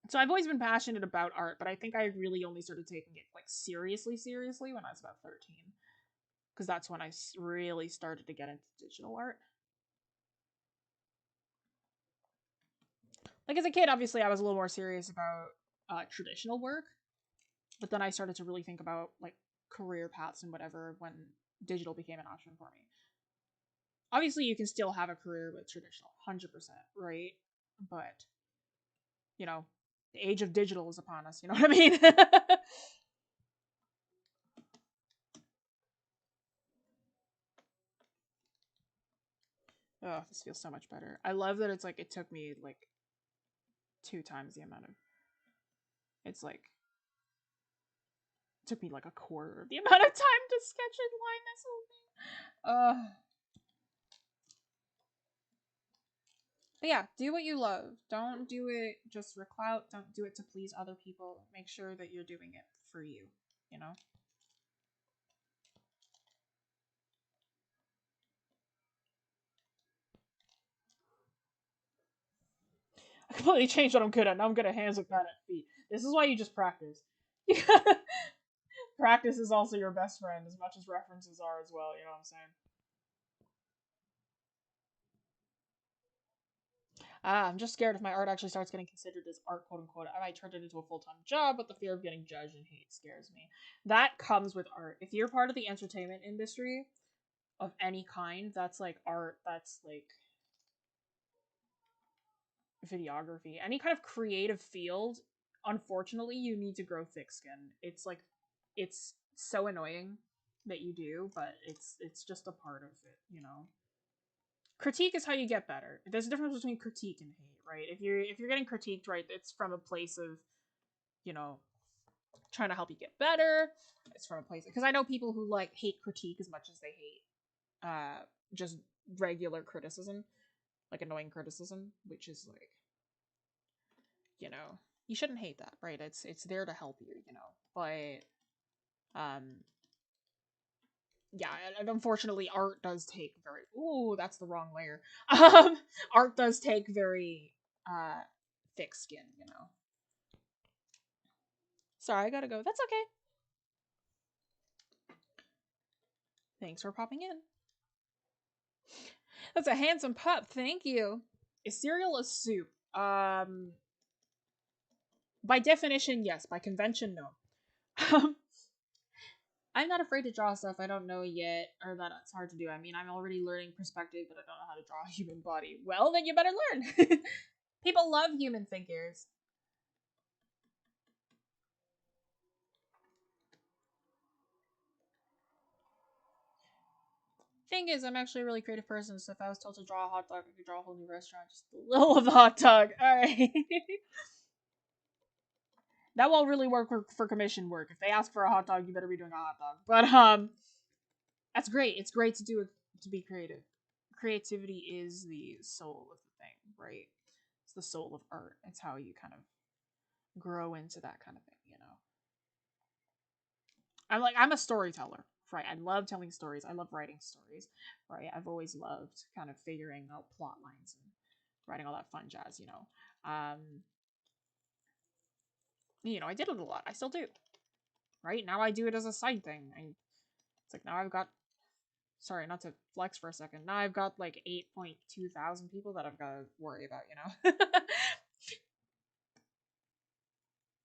So I've always been passionate about art, but I think I really only started taking it like seriously when I was about 13, because that's when I really started to get into digital art. Like as a kid, obviously I was a little more serious about traditional work, but then I started to really think about like career paths and whatever when digital became an option for me. Obviously, you can still have a career with traditional, 100%, right? But you know, the age of digital is upon us. You know what I mean? Oh, this feels so much better. I love that it's like it took me like 2 times the amount of. It's like it took me like a quarter of the amount of time to sketch and line this whole thing. But yeah, do what you love. Don't do it just for clout. Don't do it to please other people. Make sure that you're doing it for you. You know. I completely changed what I'm good at. Now I'm good at hands and bad at feet. This is why you just practice. Practice is also your best friend as much as references are as well. You know what I'm saying? I'm just scared if my art actually starts getting considered as art, quote unquote. I might turn it into a full time job, but the fear of getting judged and hate scares me. That comes with art. If you're part of the entertainment industry of any kind, that's like art, that's like videography, any kind of creative field, unfortunately, you need to grow thick skin. It's like, it's so annoying that you do, but it's just a part of it, you know? Critique is how you get better. There's a difference between critique and hate, right? If you're getting critiqued, right, it's from a place of, you know, trying to help you get better. It's from a place because I know people who like hate critique as much as they hate just regular criticism, like annoying criticism, which is like, you know, you shouldn't hate that, right? It's there to help you, you know. But yeah, and unfortunately art does take very ooh, that's the wrong layer. Art does take very uh thick skin, you know. Sorry, I gotta go. That's okay. Thanks for popping in. That's a handsome pup. Thank you. Is cereal a soup? By definition, yes. By convention, no. I'm not afraid to draw stuff I don't know yet, or that it's hard to do. I mean, I'm already learning perspective, but I don't know how to draw a human body. Well, then you better learn. People love human figures. Thing is, I'm actually a really creative person, so if I was told to draw a hot dog, I could draw a whole new restaurant. Just a little of the hot dog. Alright. That won't really work for commission work. If they ask for a hot dog, you better be doing a hot dog. But that's great. It's great to do it, to be creative. Creativity is the soul of the thing, right? It's the soul of art. It's how you kind of grow into that kind of thing, you know. I'm a storyteller, right? I love telling stories. I love writing stories, right? I've always loved kind of figuring out plot lines and writing all that fun jazz, you know. I did it a lot. I still do, right? Now I do it as a side thing. It's like now I've got sorry, not to flex for a second. Now I've got like 8.2 thousand people that I've got to worry about, you know?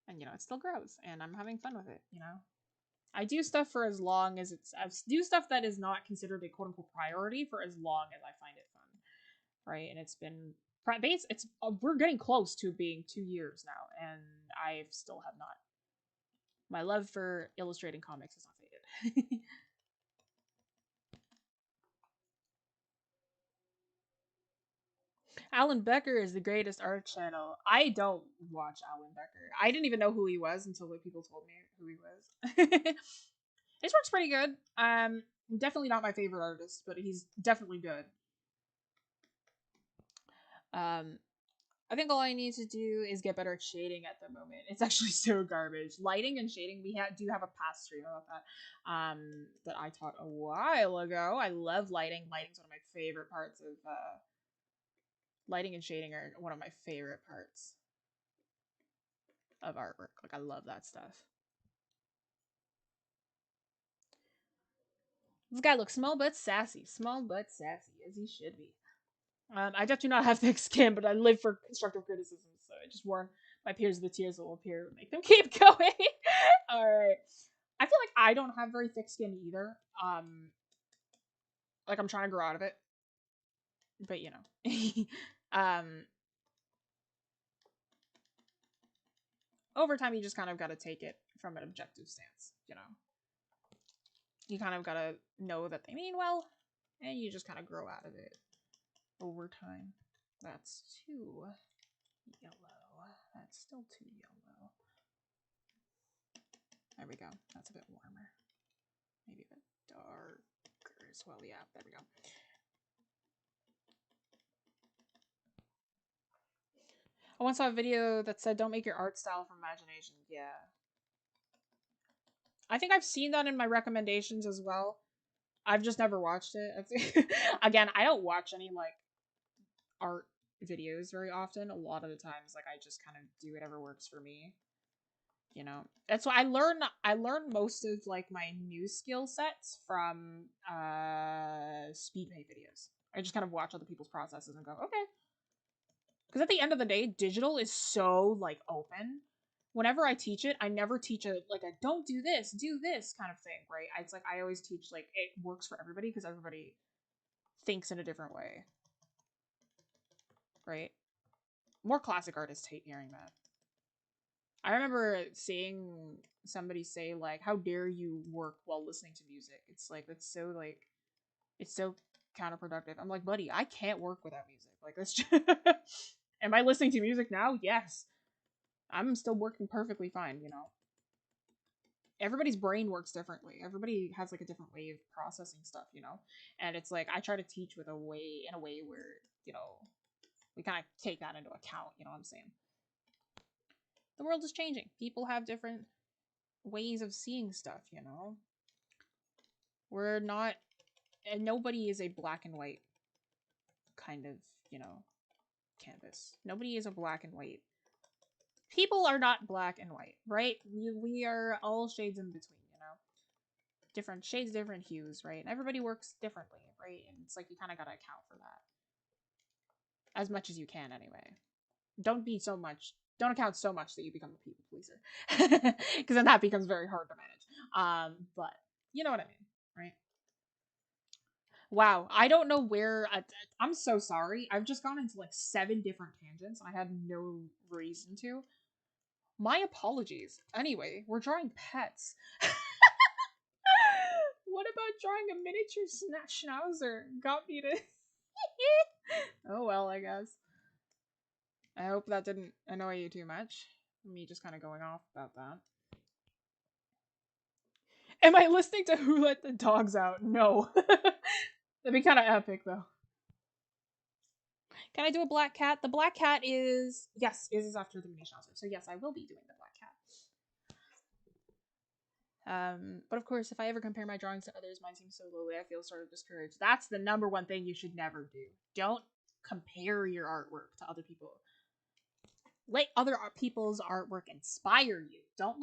And, it still grows and I'm having fun with it, you know? I do stuff for as long as I do stuff that is not considered a quote unquote priority for as long as I find it fun, right? And it's been, we're getting close to being 2 years now and I still have not My love for illustrating comics is not faded. Alan Becker is the greatest art channel. I don't watch Alan Becker. I didn't even know who he was until like people told me who he was. His work's pretty good. Definitely not my favorite artist, but he's definitely good. I think all I need to do is get better at shading at the moment. It's actually so garbage. Lighting and shading, we do have a past stream about that that I taught a while ago. I love lighting. Lighting's one of my favorite parts of lighting and shading are one of my favorite parts of artwork. Like I love that stuff. This guy looks small but sassy. Small but sassy, as he should be. I do not have thick skin, but I live for constructive criticism, so I just warn my peers the tears that will appear to make them keep going. Alright. I feel like I don't have very thick skin either. Like I'm trying to grow out of it. But you know. Over time you just kind of gotta take it from an objective stance, you know. You kind of gotta know that they mean well, and you just kind of grow out of it over time. That's too yellow. That's still too yellow. There we go. That's a bit warmer. Maybe a bit darker as well. Yeah, there we go. I once saw a video that said don't make your art style from imagination. Yeah. I think I've seen that in my recommendations as well. I've just never watched it. Again, I don't watch any like art videos very often. A lot of the times like I just kind of do whatever works for me. You know, that's why I learn most of like my new skill sets from speed paint videos. I just kind of watch other people's processes and go, okay. Because at the end of the day, digital is so like open. Whenever I teach it, I never teach a don't do this kind of thing, right? It's like I always teach like it works for everybody because everybody thinks in a different way. Right? More classic artists hate hearing that. I remember seeing somebody say like, "How dare you work while listening to music?" It's like that's so like, it's so counterproductive. I'm like, buddy, I can't work without music. Like that's. Just... Am I listening to music now? Yes, I'm still working perfectly fine. You know, everybody's brain works differently. Everybody has like a different way of processing stuff. You know, and it's like I try to teach with a way where you know we kind of take that into account. You know what I'm saying? The world is changing. People have different ways of seeing stuff, you know? We're not, and nobody is a black and white kind of, you know, canvas. Nobody is a black and white. People are not black and white, right? We are all shades in between, you know? Different shades, different hues, right? And everybody works differently, right? And it's like you kind of got to account for that. As much as you can, anyway. Don't account so much that you become a people pleaser. Because then that becomes very hard to manage. But you know what I mean, right? Wow, I don't know where I'm so sorry. I've just gone into like 7 different tangents and I had no reason to. My apologies. Anyway, we're drawing pets. What about drawing a miniature Schnauzer? Got me to... Oh well, I guess. I hope that didn't annoy you too much. Me just kind of going off about that. Am I listening to Who Let the Dogs Out? No. That'd be kind of epic, though. Can I do a black cat? The black cat is... Yes, is after the mini Schnauzer. So yes, I will be doing the black cat. But of course, if I ever compare my drawings to others, mine seems so lowly, I feel sort of discouraged. That's the number one thing you should never do. Don't compare your artwork to other people. Let other people's artwork inspire you. Don't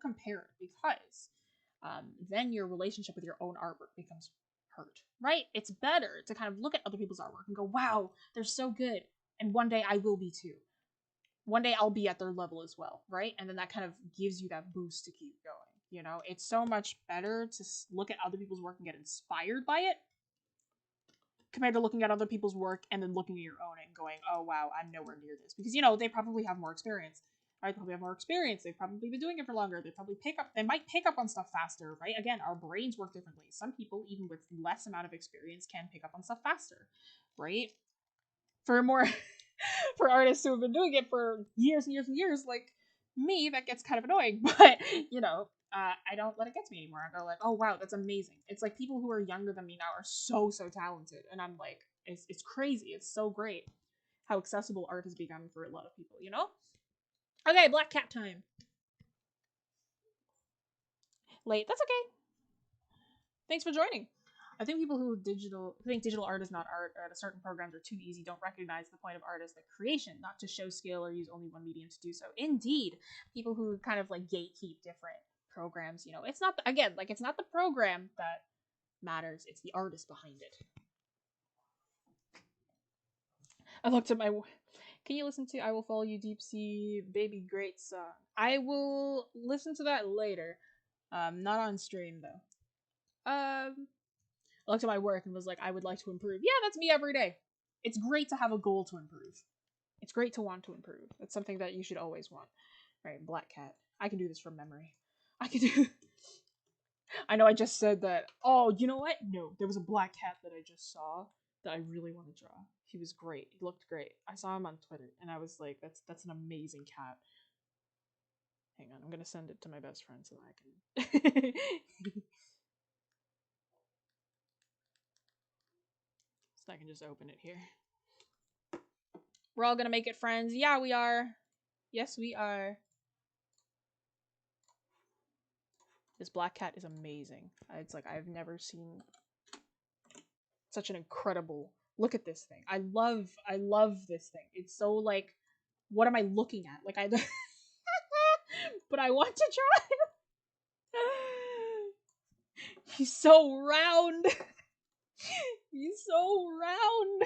compare it, because then your relationship with your own artwork becomes hurt, right? It's better to kind of look at other people's artwork and go, wow, they're so good. And one day I will be too. One day I'll be at their level as well, right? And then that kind of gives you that boost to keep going. You know, it's so much better to look at other people's work and get inspired by it compared to looking at other people's work and then looking at your own and going, oh wow, I'm nowhere near this. Because, you know, they probably have more experience. right? They probably have more experience. They've probably been doing it for longer. They might pick up on stuff faster, right? Again, our brains work differently. Some people, even with less amount of experience, can pick up on stuff faster, right? For more, for artists who have been doing it for years and years and years, like me, that gets kind of annoying. But I don't let it get to me anymore. I go like, oh wow, that's amazing. It's like people who are younger than me now are so talented, and I'm like, it's crazy. It's so great how accessible art has become for a lot of people. Okay, black cat time. Late. That's okay. Thanks for joining. I think people who think digital art is not art, or that certain programs are too easy, don't recognize the point of art as the creation, not to show skill or use only one medium to do so. Indeed, people who kind of like gatekeep different programs, it's not it's not the program that matters; it's the artist behind it. I looked at my. Can you listen to "I Will Follow You, Deep Sea, Baby Great Song"? I will listen to that later. Not on stream though. I looked at my work and was like, I would like to improve. Yeah, that's me every day. It's great to have a goal to improve. It's great to want to improve. It's something that you should always want. Right, black cat. I can do this from memory. I can do... I know I just said that. Oh, you know what? No, there was a black cat that I just saw that I really want to draw. He was great. He looked great. I saw him on Twitter, and I was like, that's an amazing cat. Hang on, I'm gonna send it to my best friend so I can... I can just open it here. We're all gonna make it friends. Yeah, we are. Yes, we are. This black cat is amazing. It's like I've never seen such an incredible... Look at this thing. I love this thing. It's so like, what am I looking at? Like but I want to try. He's so round. He's so round.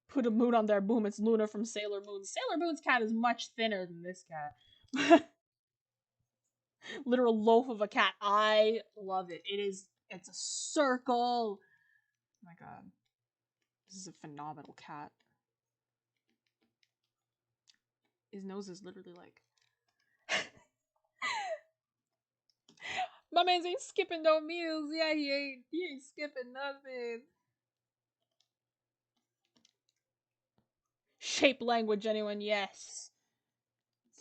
Put a moon on there, boom, it's Luna from Sailor Moon. Sailor Moon's cat is much thinner than this cat. Literal loaf of a cat. I love it. It's a circle. Oh my god. This is a phenomenal cat. His nose is literally like... My man's ain't skipping no meals. Yeah, he ain't skipping nothing. Shape language, anyone? Yes.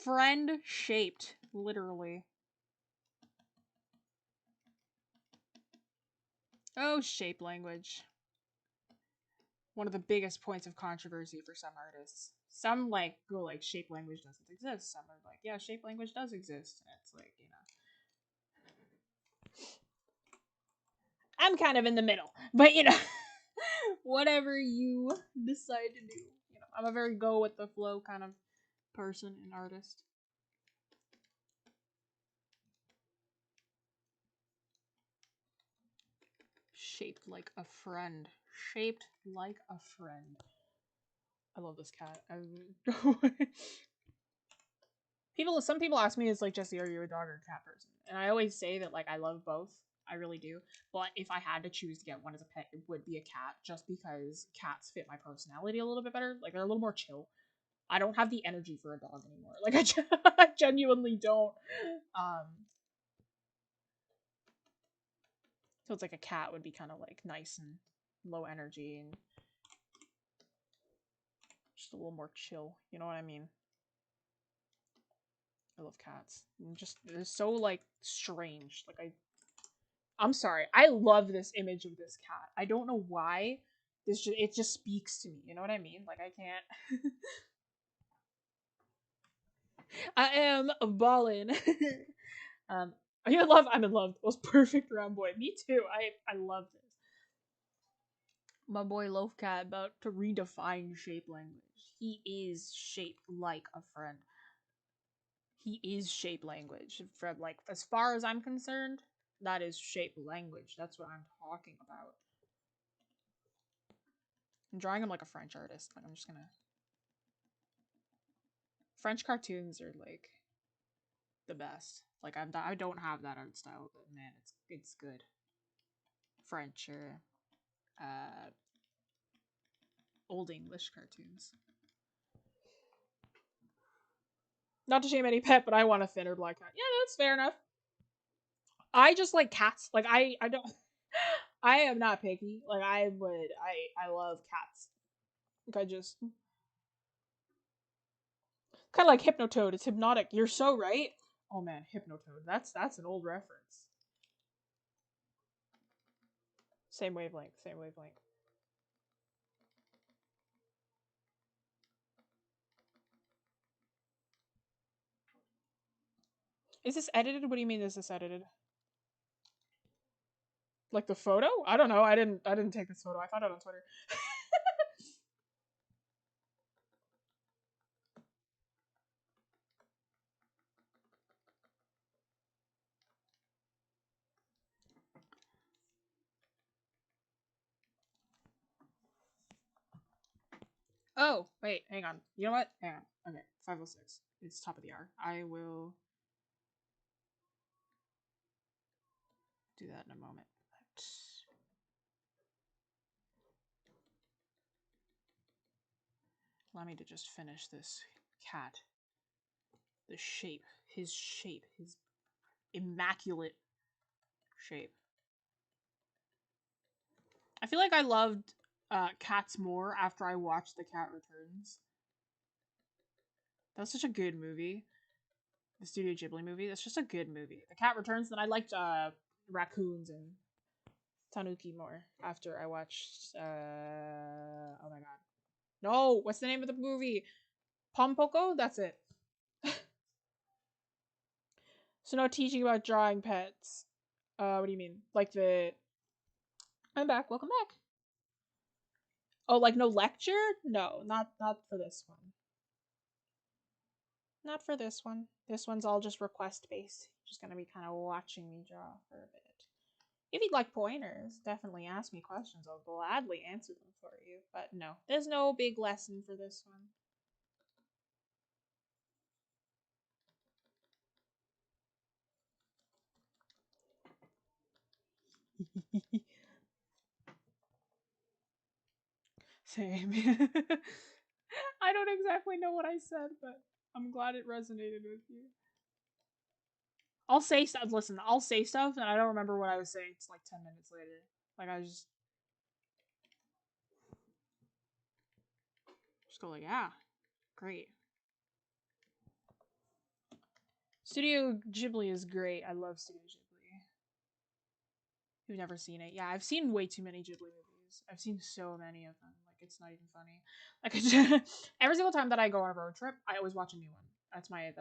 Friend shaped, literally. Oh, shape language. One of the biggest points of controversy for some artists. Some like go like shape language doesn't exist. Some are like, yeah, shape language does exist. And it's like, I'm kind of in the middle. But whatever you decide to do. I'm a very go with the flow kind of person and artist. Shaped like a friend. Shaped like a friend. I love this cat. Some people ask me, it's like, Jessie, are you a dog or a cat person? And I always say that like I love both. I really do. But if I had to choose to get one as a pet, it would be a cat, just because cats fit my personality a little bit better. Like, they're a little more chill. I don't have the energy for a dog anymore. Like, I genuinely don't. So it's like a cat would be kind of like nice and low energy and just a little more chill. You know what I mean? I love cats. And just, they're so like strange. Like, I'm sorry. I love this image of this cat. I don't know why. It just speaks to me. You know what I mean? Like, I can't. I am ballin'. Are you in love? I'm in love. Most perfect round boy. Me too. I love this. My boy Loafcat about to redefine shape language. He is shaped like a friend. He is shape language. From like, as far as I'm concerned, that is shape language. That's what I'm talking about. I'm drawing him like a French artist. Like, I'm just gonna... French cartoons are like the best. Like I don't have that art style, but man, it's good. French or old English cartoons. Not to shame any pet, but I want a thinner black cat. Yeah, that's fair enough. I just like cats. Like I don't. I am not picky. Like I love cats. Like I just kind of like Hypnotoad. It's hypnotic. You're so right. Oh man, Hypnotoad. That's an old reference. Same wavelength. Same wavelength. Is this edited? What do you mean? Is this edited? Like the photo? I don't know. I didn't take this photo. I found it on Twitter. Oh, wait, hang on. You know what? Hang on. Okay, 506. It's top of the hour. I will do that in a moment. Allow me to just finish this cat. The shape. His immaculate shape. I feel like I loved Cats more after I watched The Cat Returns. That was such a good movie. The Studio Ghibli movie. That's just a good movie. The Cat Returns. Then I liked Raccoons and Tanuki more after I watched. Oh my god. No, what's the name of the movie? Pompoko? That's it. So no teaching about drawing pets. What do you mean? Like the. I'm back. Welcome back. Oh, like no lecture? No, not for this one. Not for this one. This one's all just request based. Just gonna be kind of watching me draw for a bit. If you'd like pointers, definitely ask me questions. I'll gladly answer them for you. But no, there's no big lesson for this one. Same. I don't exactly know what I said, but I'm glad it resonated with you. I'll say stuff. Listen, I'll say stuff, and I don't remember what I was saying. It's like 10 minutes later. Like I just go like, yeah, great. Studio Ghibli is great. I love Studio Ghibli. You've never seen it? Yeah, I've seen way too many Ghibli movies. I've seen so many of them. Like it's not even funny. Like every single time that I go on a road trip, I always watch a new one. That's my.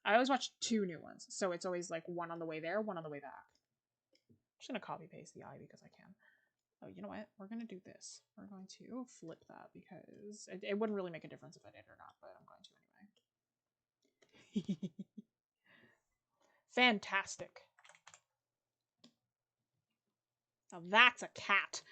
I always watch 2 new ones, so it's always like one on the way there, one on the way back. I'm just gonna copy paste the eye because I can. Oh, you know what? We're gonna do this. We're going to flip that because it wouldn't really make a difference if I did or not, but I'm going to anyway. Fantastic. Now that's a cat.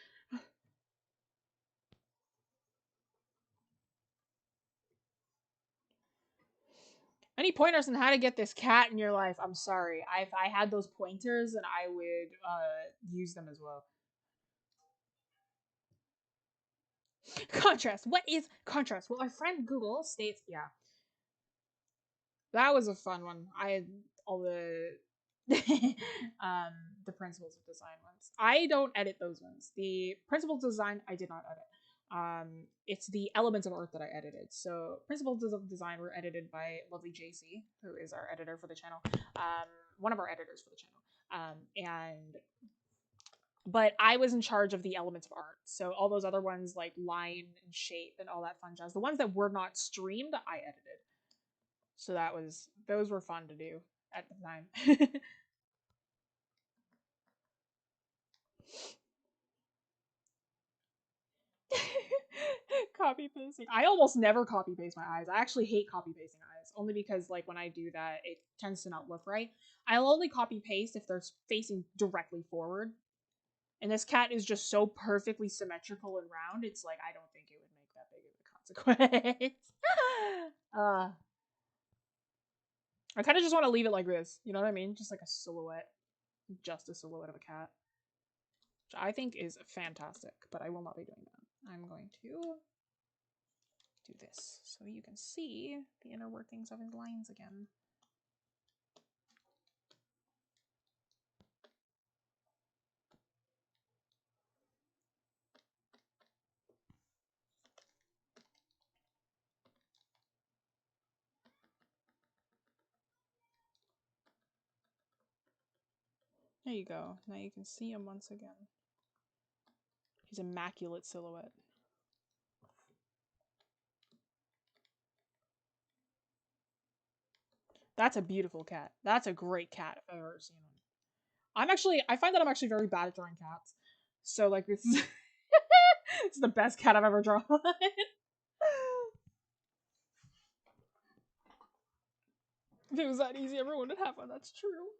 Any pointers on how to get this cat in your life? I'm sorry. If I had those pointers, and I would use them as well. Contrast. What is contrast? Well, our friend Google states, yeah. That was a fun one. I had all the the principles of design ones. I don't edit those ones. The principles of design I did not edit. It's the elements of art that I edited. So principles of design were edited by lovely Jessie, who is our editor for the channel. One of our editors for the channel. But I was in charge of the elements of art. So all those other ones like line and shape and all that fun jazz, the ones that were not streamed, I edited. So those were fun to do at the time. Copy pasting. I almost never copy paste my eyes. I actually hate copy pasting eyes, only because like when I do that, it tends to not look right. I'll only copy paste if they're facing directly forward. And this cat is just so perfectly symmetrical and round. It's like I don't think it would make that big of a consequence. I kind of just want to leave it like this. You know what I mean? Just like a silhouette. Just a silhouette of a cat. Which I think is fantastic, but I will not be doing that. I'm going to do this so you can see the inner workings of his lines again. There you go. Now you can see him once again. His immaculate silhouette. That's a beautiful cat. That's a great cat if I've ever seen one. I find that I'm actually very bad at drawing cats. So, like, this is it's the best cat I've ever drawn. If it was that easy, everyone would have one. That's true.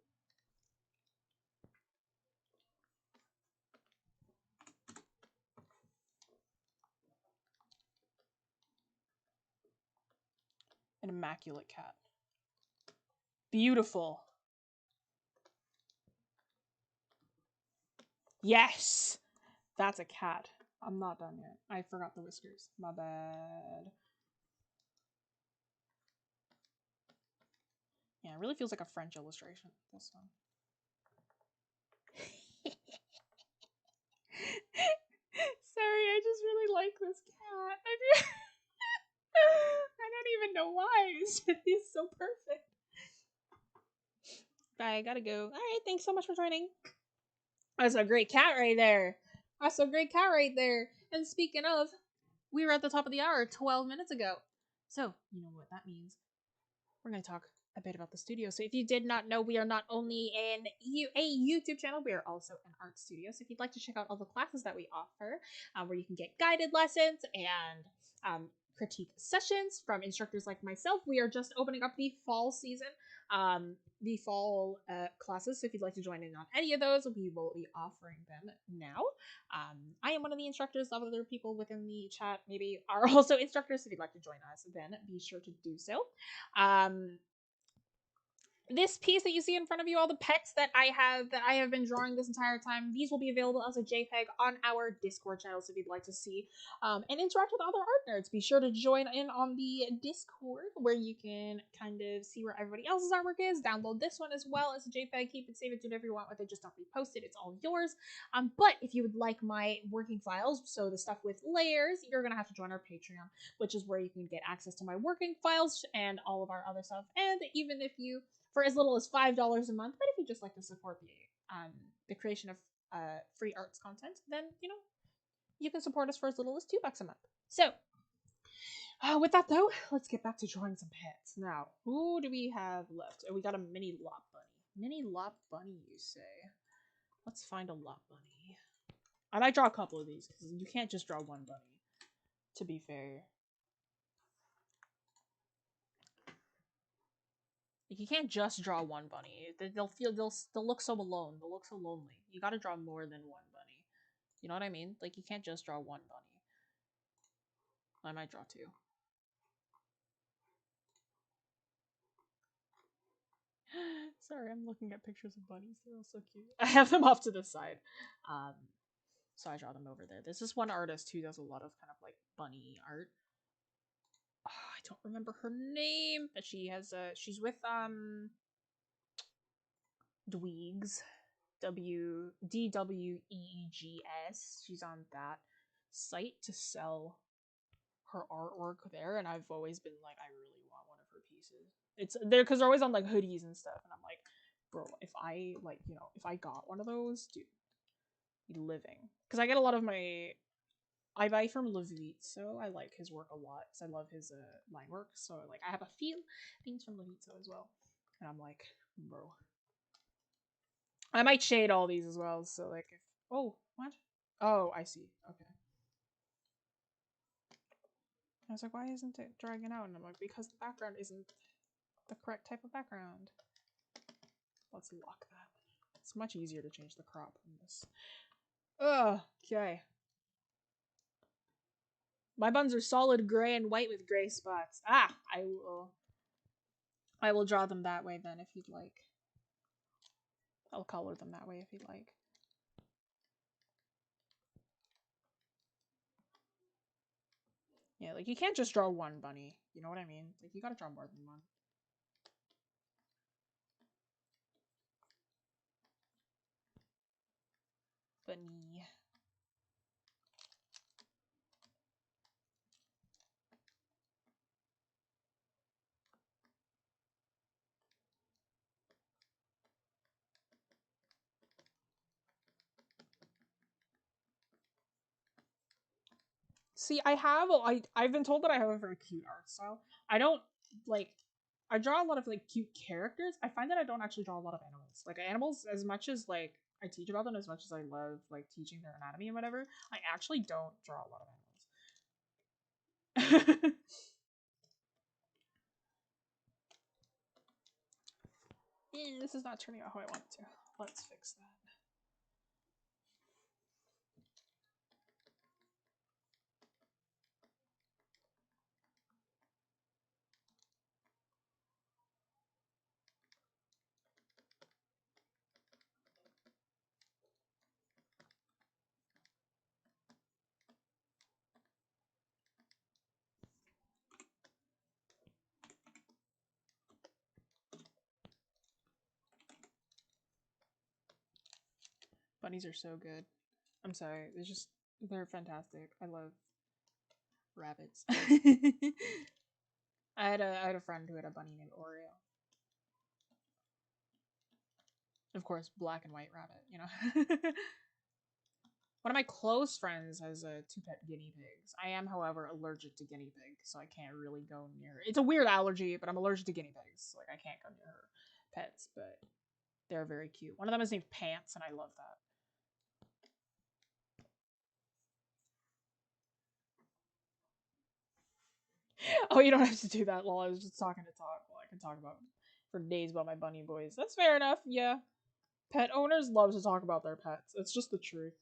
An immaculate cat. Beautiful. Yes! That's a cat. I'm not done yet. I forgot the whiskers. My bad. Yeah, it really feels like a French illustration, this one. Sorry, I just really like this cat. I don't even know why. He's so perfect. I gotta go. Alright, thanks so much for joining. That's a great cat right there. That's a great cat right there. And speaking of, we were at the top of the hour 12 minutes ago. So, you know what that means. We're going to talk a bit about the studio. So if you did not know, we are not only a YouTube channel, we are also an art studio. So if you'd like to check out all the classes that we offer, where you can get guided lessons and critique sessions from instructors like myself, we are just opening up the fall season, the fall classes. So if you'd like to join in on any of those, we will be offering them now. I am one of the instructors. Other people within the chat maybe are also instructors. If you'd like to join us, then be sure to do so. This piece that you see in front of you, all the pets that I have been drawing this entire time, these will be available as a JPEG on our Discord channel. So if you'd like to see and interact with other art nerds, be sure to join in on the Discord, where you can kind of see where everybody else's artwork is. Download this one as well as a JPEG. Keep it, save it, do whatever you want with it. Just don't repost it. It's all yours. But if you would like my working files, so the stuff with layers, you're gonna have to join our Patreon, which is where you can get access to my working files and all of our other stuff. And even if you, for as little as $5 a month, but if you just like to support the creation of free arts content, then you can support us for as little as $2 a month. So with that though, let's get back to drawing some pets. Now, who do we have left? Oh, we got a mini lop bunny. Mini lop bunny, you say? Let's find a lop bunny. I might draw a couple of these because you can't just draw one bunny, to be fair. Like, you can't just draw one bunny. They'll look so alone. They'll look so lonely. You gotta draw more than one bunny. You know what I mean? Like, you can't just draw one bunny. I might draw two. Sorry, I'm looking at pictures of bunnies. They're all so cute. I have them off to the side. So I draw them over there. This is one artist who does a lot of kind of like bunny art. Oh, I don't remember her name, but she has she's with Dweegs, DWEEGS. She's on that site to sell her artwork there, and I've always been like, I really want one of her pieces. It's there because they're always on like hoodies and stuff, and I'm like, bro, if I if I got one of those, dude, be living. Because I get a lot of I buy from Levite, so I like his work a lot because I love his line work. So like I have a few things from Levite as well, and I'm like, bro, I might shade all these as well. So like, if oh what? Oh, I see. Okay. I was like, why isn't it dragging out? And I'm like, because the background isn't the correct type of background. Let's lock that. It's much easier to change the crop than this. Okay. My buns are solid gray and white with gray spots. Ah, I will draw them that way then if you'd like. I'll color them that way if you'd like. Yeah, like you can't just draw one bunny. You know what I mean? Like you gotta draw more than one. Bunny. See, I've been told that I have a very cute art style. I don't like I draw a lot of like cute characters. I find that I don't actually draw a lot of animals. Like animals, as much as like I teach about them, as much as I love like teaching their anatomy and whatever, I actually don't draw a lot of animals. This is not turning out how I want it to. Let's fix that. Bunnies are so good. I'm sorry. They're fantastic. I love rabbits. I had a friend who had a bunny named Oreo. Of course, black and white rabbit, you know. One of my close friends has two pet guinea pigs. I am, however, allergic to guinea pigs, so I can't really go near. It's a weird allergy, but I'm allergic to guinea pigs. Like I can't go near her pets, but they're very cute. One of them is named Pants, and I love that. Oh, you don't have to do that, lol. I was just talking to talk. Well, I can talk about for days about my bunny boys. That's fair enough, yeah. Pet owners love to talk about their pets. It's just the truth.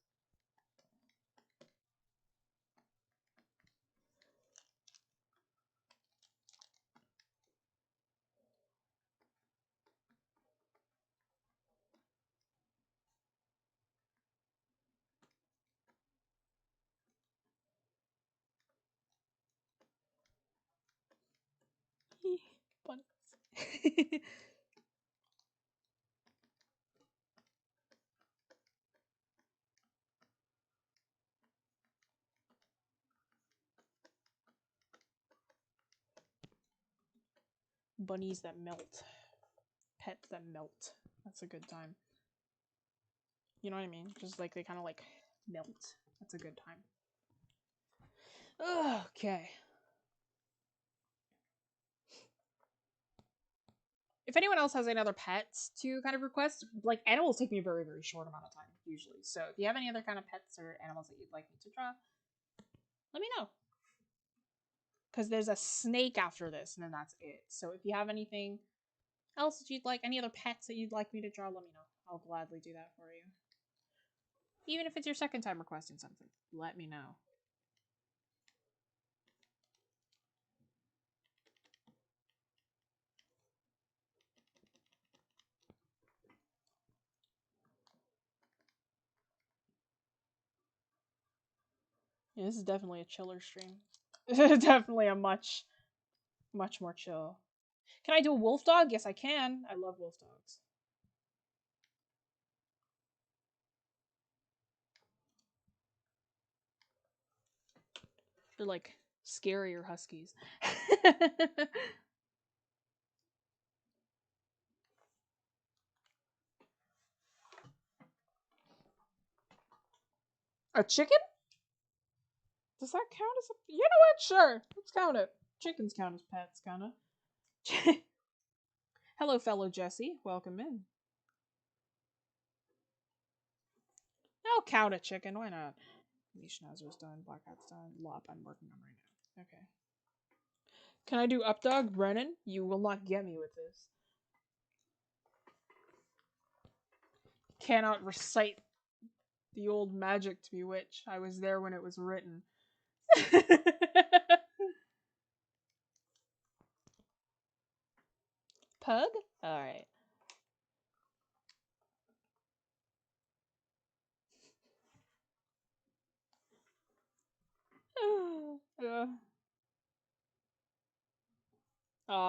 Bunnies. Bunnies that melt. Pets that melt. That's a good time. You know what I mean? Just like they kind of like melt. That's a good time. Okay. If anyone else has any other pets to kind of request, like animals take me a very, very short amount of time usually. So if you have any other kind of pets or animals that you'd like me to draw, let me know. Because there's a snake after this, and then that's it. So if you have anything else that you'd like, any other pets that you'd like me to draw, let me know. I'll gladly do that for you. Even if it's your second time requesting something, let me know. Yeah, this is definitely a chiller stream. Definitely a much more chill. Can I do a wolf dog? Yes, I can. I love wolf dogs. They're like scarier huskies. A chicken? Does that count as a... You know what? Sure. Let's count it. Chickens count as pets, kinda. Hello, fellow Jessie. Welcome in. I'll count a chicken. Why not? Schnauzer's done. Black Hat's done. Lop, I'm working on right now. Okay. Can I do up dog? Brennan? You will not get me with this. Cannot recite the old magic to bewitch. I was there when it was written. Pug? Alright.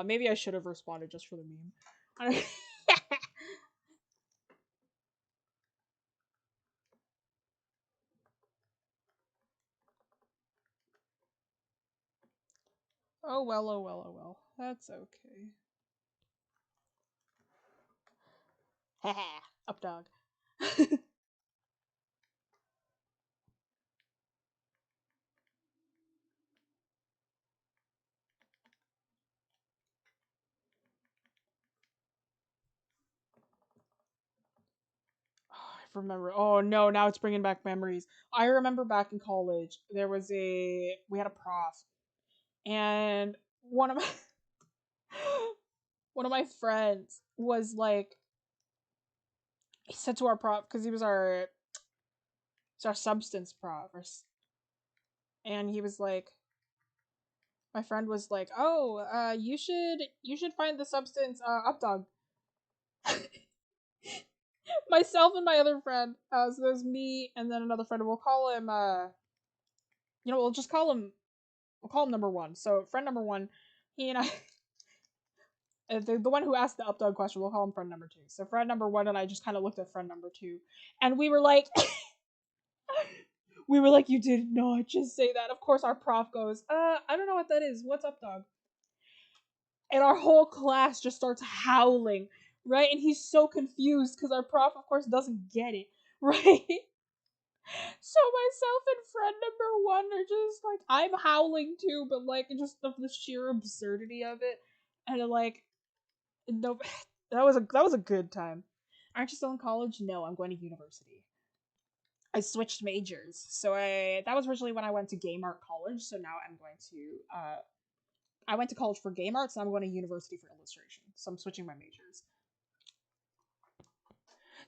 Maybe I should have responded just for the meme. Oh well, oh well, oh well. That's okay. Haha, up dog. Remember, oh no, now it's bringing back memories. I remember back in college there was we had a prof, and one of my one of my friends was like, he said to our prof, because he was our substance prof, and he was like, my friend was like, oh, you should find the substance up dog. Myself and my other friend, so there's me and then another friend, we'll call him we'll just call him, we'll call him number one. So friend number one, he and I, the one who asked the up dog question, we'll call him friend number two. So friend number one and I just kind of looked at friend number two, and we were like, you did not just say that. Of course, our prof goes, I don't know what that is. What's up dog? And our whole class just starts howling, right? And he's so confused because our prof, of course, doesn't get it, right? So myself and friend number one are just like, I'm howling too, but like just the sheer absurdity of it, and like, no, that was a good time. Aren't you still in college? No, I'm going to university. I switched majors, so that was originally when I went to game art college. So now I'm going to I went to college for game arts, and I'm going to university for illustration. So I'm switching my majors.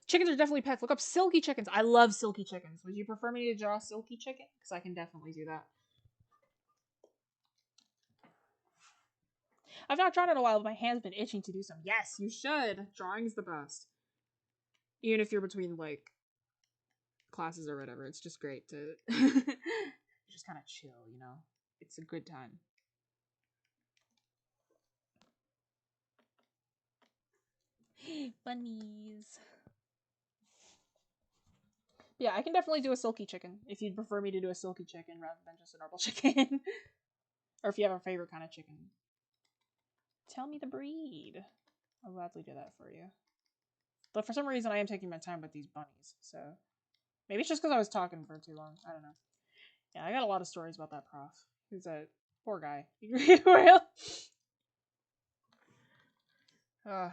Chickens are definitely pets. Look up silky chickens. I love silky chickens. Would you prefer me to draw a silky chicken? Because I can definitely do that. I've not drawn in a while, but my hand's been itching to do some. Yes, you should. Drawing's the best. Even if you're between, like, classes or whatever, it's just great to just kind of chill, you know? It's a good time. Bunnies. Yeah, I can definitely do a silky chicken if you'd prefer me to do a silky chicken rather than just a normal chicken. Or if you have a favorite kind of chicken. Tell me the breed. I'll gladly do that for you. But for some reason, I am taking my time with these bunnies, so maybe it's just because I was talking for too long. I don't know. Yeah, I got a lot of stories about that prof. He's a poor guy. uh,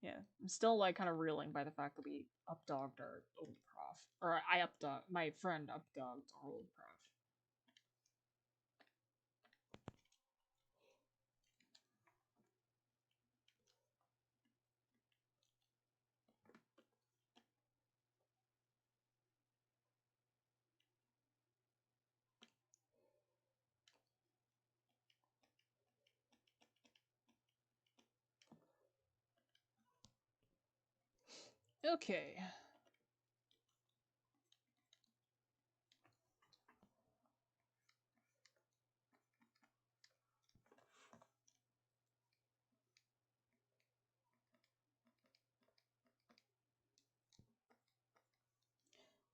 yeah, I'm still like kind of reeling by the fact that we updogged our old prof, or I updogged my friend updogged our old prof. Okay.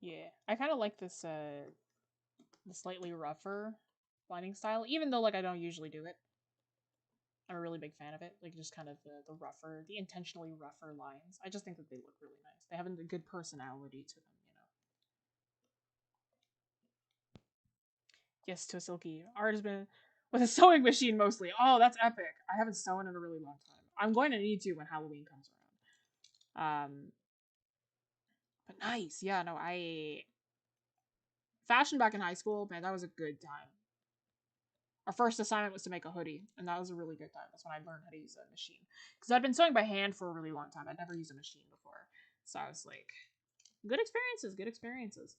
Yeah, I kind of like this the slightly rougher lining style, even though like I don't usually do it. I'm a really big fan of it. Like just kind of the rougher, the intentionally rougher lines. I just think that they look really nice. They have a good personality to them, you know. Yes, to a silky. Art has been with a sewing machine mostly. Oh, that's epic. I haven't sewn in a really long time. I'm going to need to when Halloween comes around. But nice. Yeah, no, fashion back in high school, man, that was a good time. Our first assignment was to make a hoodie, and that was a really good time. That's when I learned how to use a machine. Because I'd been sewing by hand for a really long time. I'd never used a machine before. So I was like, good experiences, good experiences.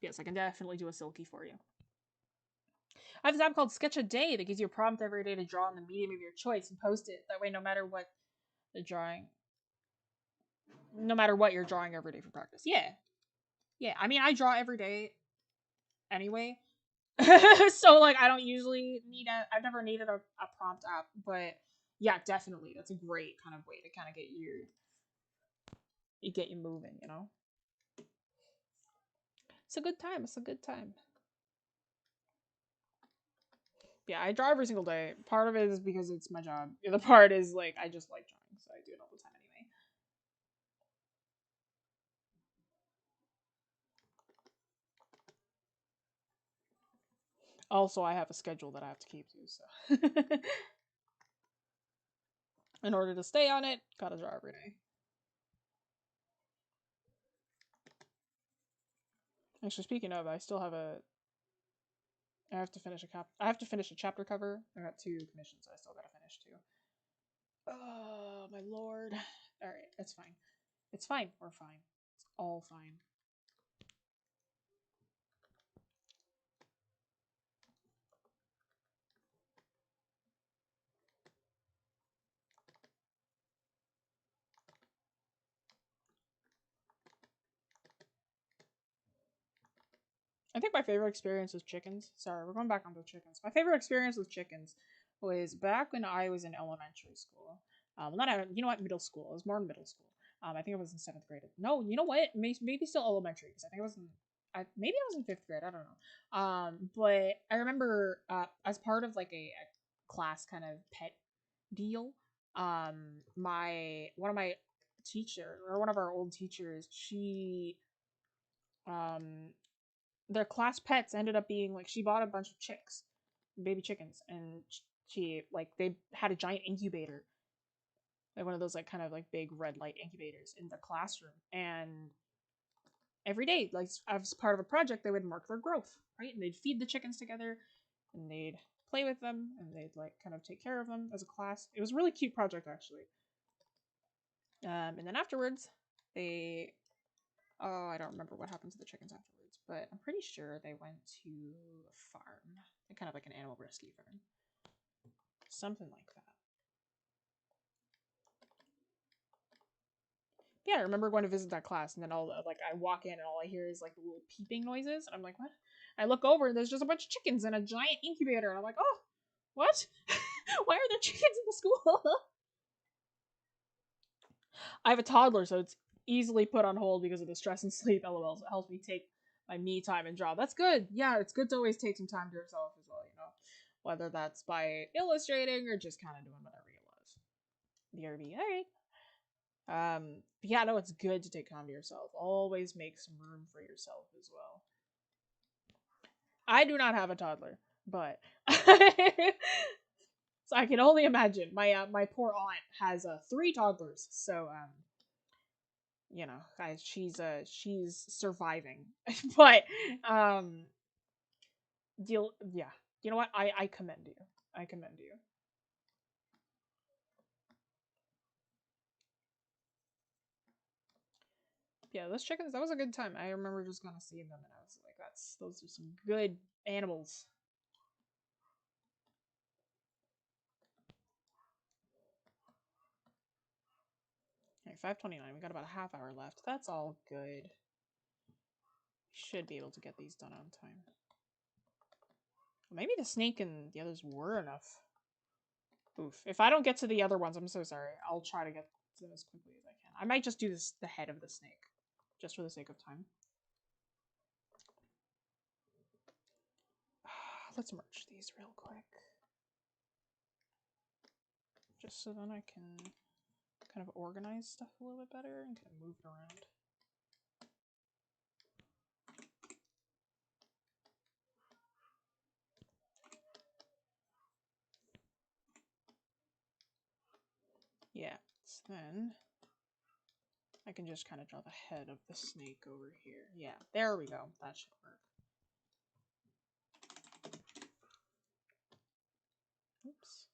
Yes, I can definitely do a silky for you. I have this app called Sketch a Day that gives you a prompt every day to draw in the medium of your choice and post it. That way, no matter what the drawing, no matter what you're drawing every day for practice. Yeah. Yeah. I mean, I draw every day anyway. So, like, I don't usually need I've never needed a prompt app, but yeah, definitely. That's a great kind of way to kind of get you moving, you know? It's a good time. It's a good time. Yeah, I draw every single day. Part of it is because it's my job. The other part is like I just like drawing, so I do it all the time anyway. Also, I have a schedule that I have to keep to, so in order to stay on it, gotta draw every day. Actually, speaking of, I still have I have to finish I have to finish a chapter cover. I got 2 commissions I still gotta finish too. Oh my lord! All right, it's fine. It's fine. We're fine. It's all fine. I think my favorite experience with chickens. Sorry, we're going back onto chickens. My favorite experience with chickens was back when I was in elementary school. You know what, middle school. It was more in middle school. I think I was in 7th grade. No, you know what? Maybe still elementary because I think I was in. Maybe I was in 5th grade. I don't know. But I remember as part of like a class kind of pet deal. My one of my teacher or one of our old teachers, she um their class pets ended up being like she bought a bunch of chicks, baby chickens, and she like they had a giant incubator, like one of those like kind of like big red light incubators in the classroom, and every day, like as part of a project, they would mark their growth, right? And they'd feed the chickens together, and they'd play with them, and they'd like kind of take care of them as a class. It was a really cute project actually. And then afterwards, they oh, I don't remember what happened to the chickens afterwards, but I'm pretty sure they went to a farm, kind of like an animal rescue farm, something like that. Yeah, I remember going to visit that class, and then all like I walk in, and all I hear is like the little peeping noises, and I'm like, what? I look over, and there's just a bunch of chickens in a giant incubator, and I'm like, oh, what? Why are there chickens in the school? I have a toddler, so it's easily put on hold because of the stress and sleep. LOL. So it helps me take my me time and draw. That's good. Yeah, it's good to always take some time to yourself as well, you know. Whether that's by illustrating or just kind of doing whatever you love. BRB. Alright. Yeah, no, it's good to take time to yourself. Always make some room for yourself as well. I do not have a toddler, but so I can only imagine. My poor aunt has 3 toddlers, so you know, guys, she's surviving. But yeah. You know what? I commend you. I commend you. Yeah, those chickens, that was a good time. I remember just kind of seeing them and I was like, those are some good animals. Okay, 5:29. We got about a half hour left. That's all good. Should be able to get these done on time. Maybe the snake and the others were enough. Oof. If I don't get to the other ones, I'm so sorry. I'll try to get to them as quickly as I can. I might just do the head of the snake, just for the sake of time. Let's merge these real quick. Just so then I can kind of organize stuff a little bit better and kind of move it around. Yeah, so then I can just kind of draw the head of the snake over here. Yeah, there we go. That should work. Oops.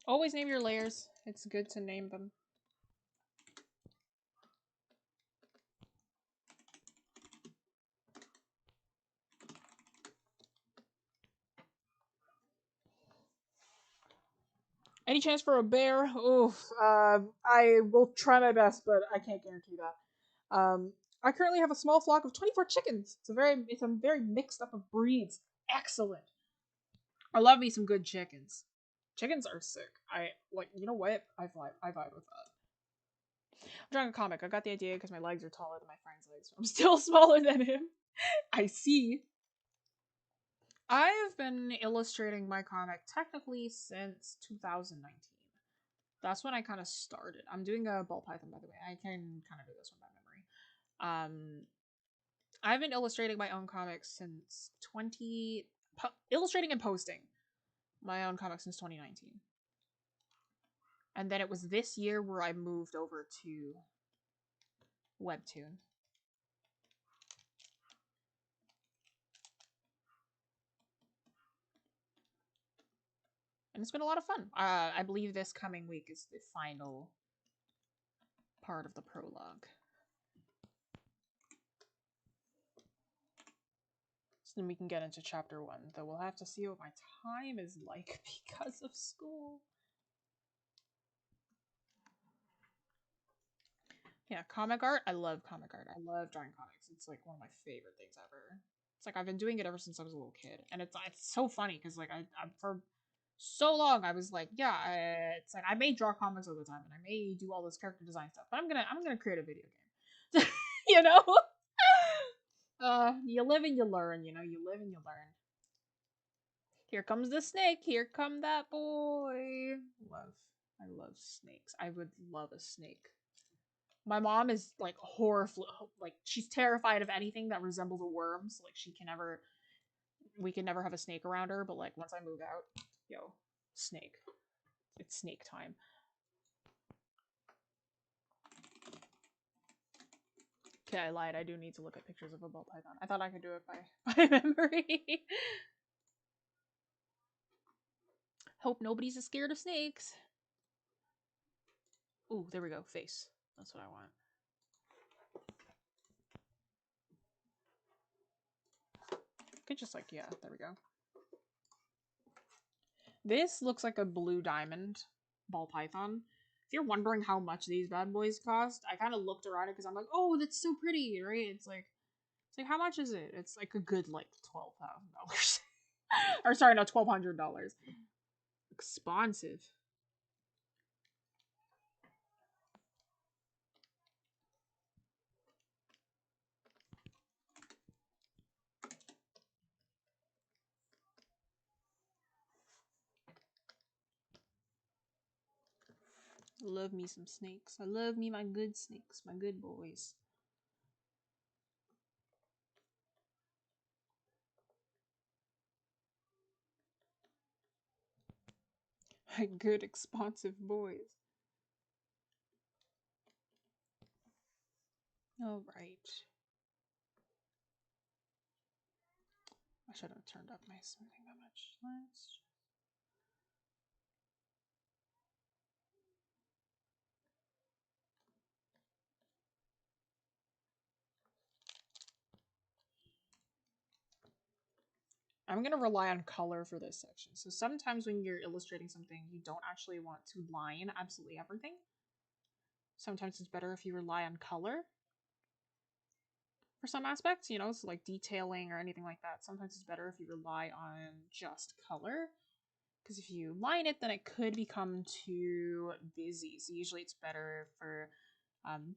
Always name your layers. It's good to name them. Any chance for a bear? Oof. I will try my best, but I can't guarantee that. I currently have a small flock of 24 chickens. It's a very mixed up of breeds. Excellent. I love me some good chickens. Chickens are sick. I like. You know what? I vibe with that. I'm drawing a comic. I got the idea because my legs are taller than my friend's legs. I'm still smaller than him. I see. I've been illustrating my comic technically since 2019. That's when I kind of started. I'm doing a ball python, by the way. I can kind of do this one by memory. I've been illustrating my own comics since illustrating and posting my own comics since 2019. And then it was this year where I moved over to Webtoon. And it's been a lot of fun. I believe this coming week is the final part of the prologue. So then we can get into chapter 1, though we'll have to see what my time is like because of school. Yeah, comic art. I love comic art. I love drawing comics. It's like one of my favorite things ever. It's like I've been doing it ever since I was a little kid, and it's so funny because like I for so long I was like, yeah, it's like I may draw comics all the time and I may do all this character design stuff, but I'm gonna create a video game. You know? You live and you learn. You know, you live and you learn. Here comes the snake. Here come that boy. I love snakes. I would love a snake. My mom is like like she's terrified of anything that resembles a worm. So like we can never have a snake around her. But like once I move out, yo, snake, it's snake time. Okay, I lied. I do need to look at pictures of a ball python. I thought I could do it by memory. Hope nobody's scared of snakes. Ooh, there we go. Face. That's what I want. Could just like, yeah, there we go. This looks like a blue diamond ball python. If you're wondering how much these bad boys cost, I kind of looked around it because I'm like, oh, that's so pretty, right? It's like how much is it? It's like a good like $12,000, or sorry, no, $1,200. Expensive. Love me some snakes. I love me my good snakes, my good boys. My good expensive boys. All right. I should have turned up my smoothing that much. Let's. I'm going to rely on color for this section. So sometimes when you're illustrating something, you don't actually want to line absolutely everything. Sometimes it's better if you rely on color for some aspects, you know, so like detailing or anything like that. Sometimes it's better if you rely on just color, because if you line it, then it could become too busy. So usually it's better for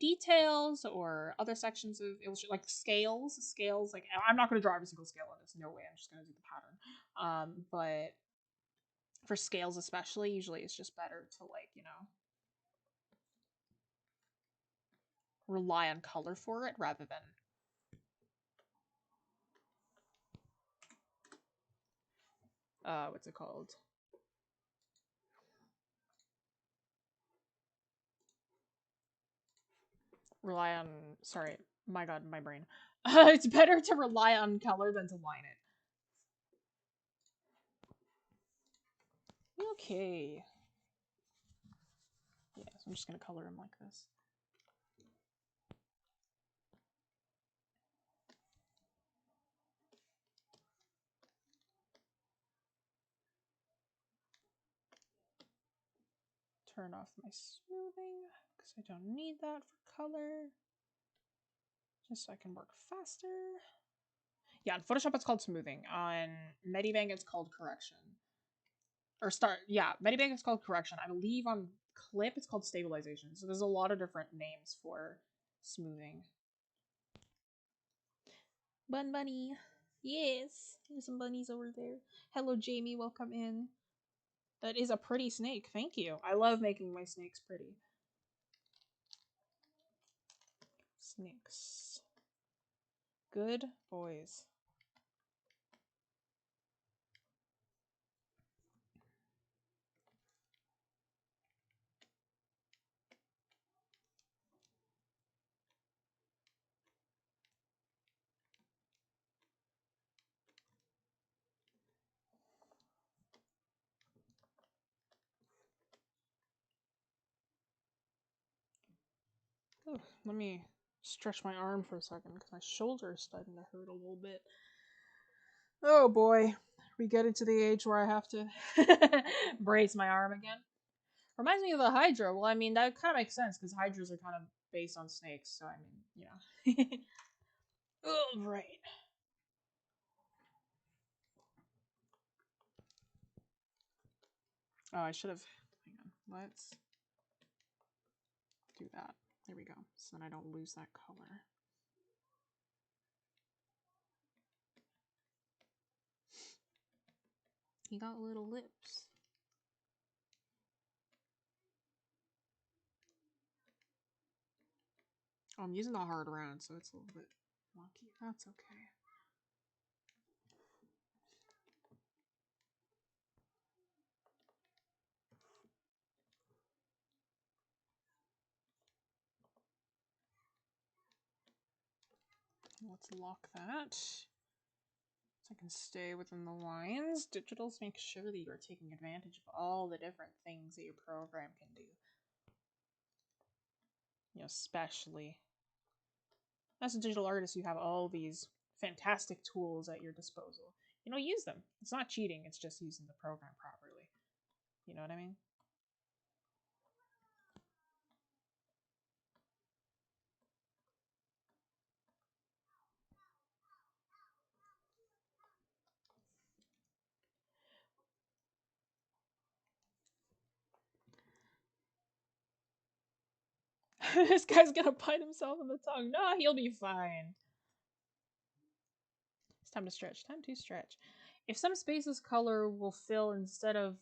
details or other sections of illustration, like scales. Like I'm not going to draw every single scale on this. No way. I'm just going to do the pattern. But for scales especially, usually it's just better to like, you know, rely on color for it rather than what's it called? Rely on, sorry, my god, my brain. It's better to rely on color than to line it. Okay. Yeah, so I'm just gonna color him like this. turn off my smoothing because I don't need that for color. Just so I can work faster. Yeah, on Photoshop it's called smoothing. On MediBang it's called correction. Or MediBang is called correction. I believe on Clip it's called stabilization. So there's a lot of different names for smoothing. Bun bunny. Yes. There's some bunnies over there. Hello, Jamie. Welcome in. That is a pretty snake. Thank you. I love making my snakes pretty. Snakes. Good boys. Ooh, let me stretch my arm for a second because my shoulder is starting to hurt a little bit. Oh boy, we get into the age where I have to brace my arm again. Reminds me of the Hydra. Well, I mean, that kind of makes sense because Hydras are kind of based on snakes, so I mean, yeah. Oh, right. Oh, I should have. Hang on. Let's do that. There we go. So then I don't lose that color. He got little lips. Oh, I'm using the hard round, so it's a little bit wonky. That's okay. Let's lock that. So I can stay within the lines. Digitals make sure that you are taking advantage of all the different things that your program can do. You know, especially as a digital artist, you have all these fantastic tools at your disposal. You know, use them. It's not cheating, it's just using the program properly. You know what I mean? This guy's gonna bite himself in the tongue. No, he'll be fine. It's time to stretch. Time to stretch. If some spaces color will fill instead of...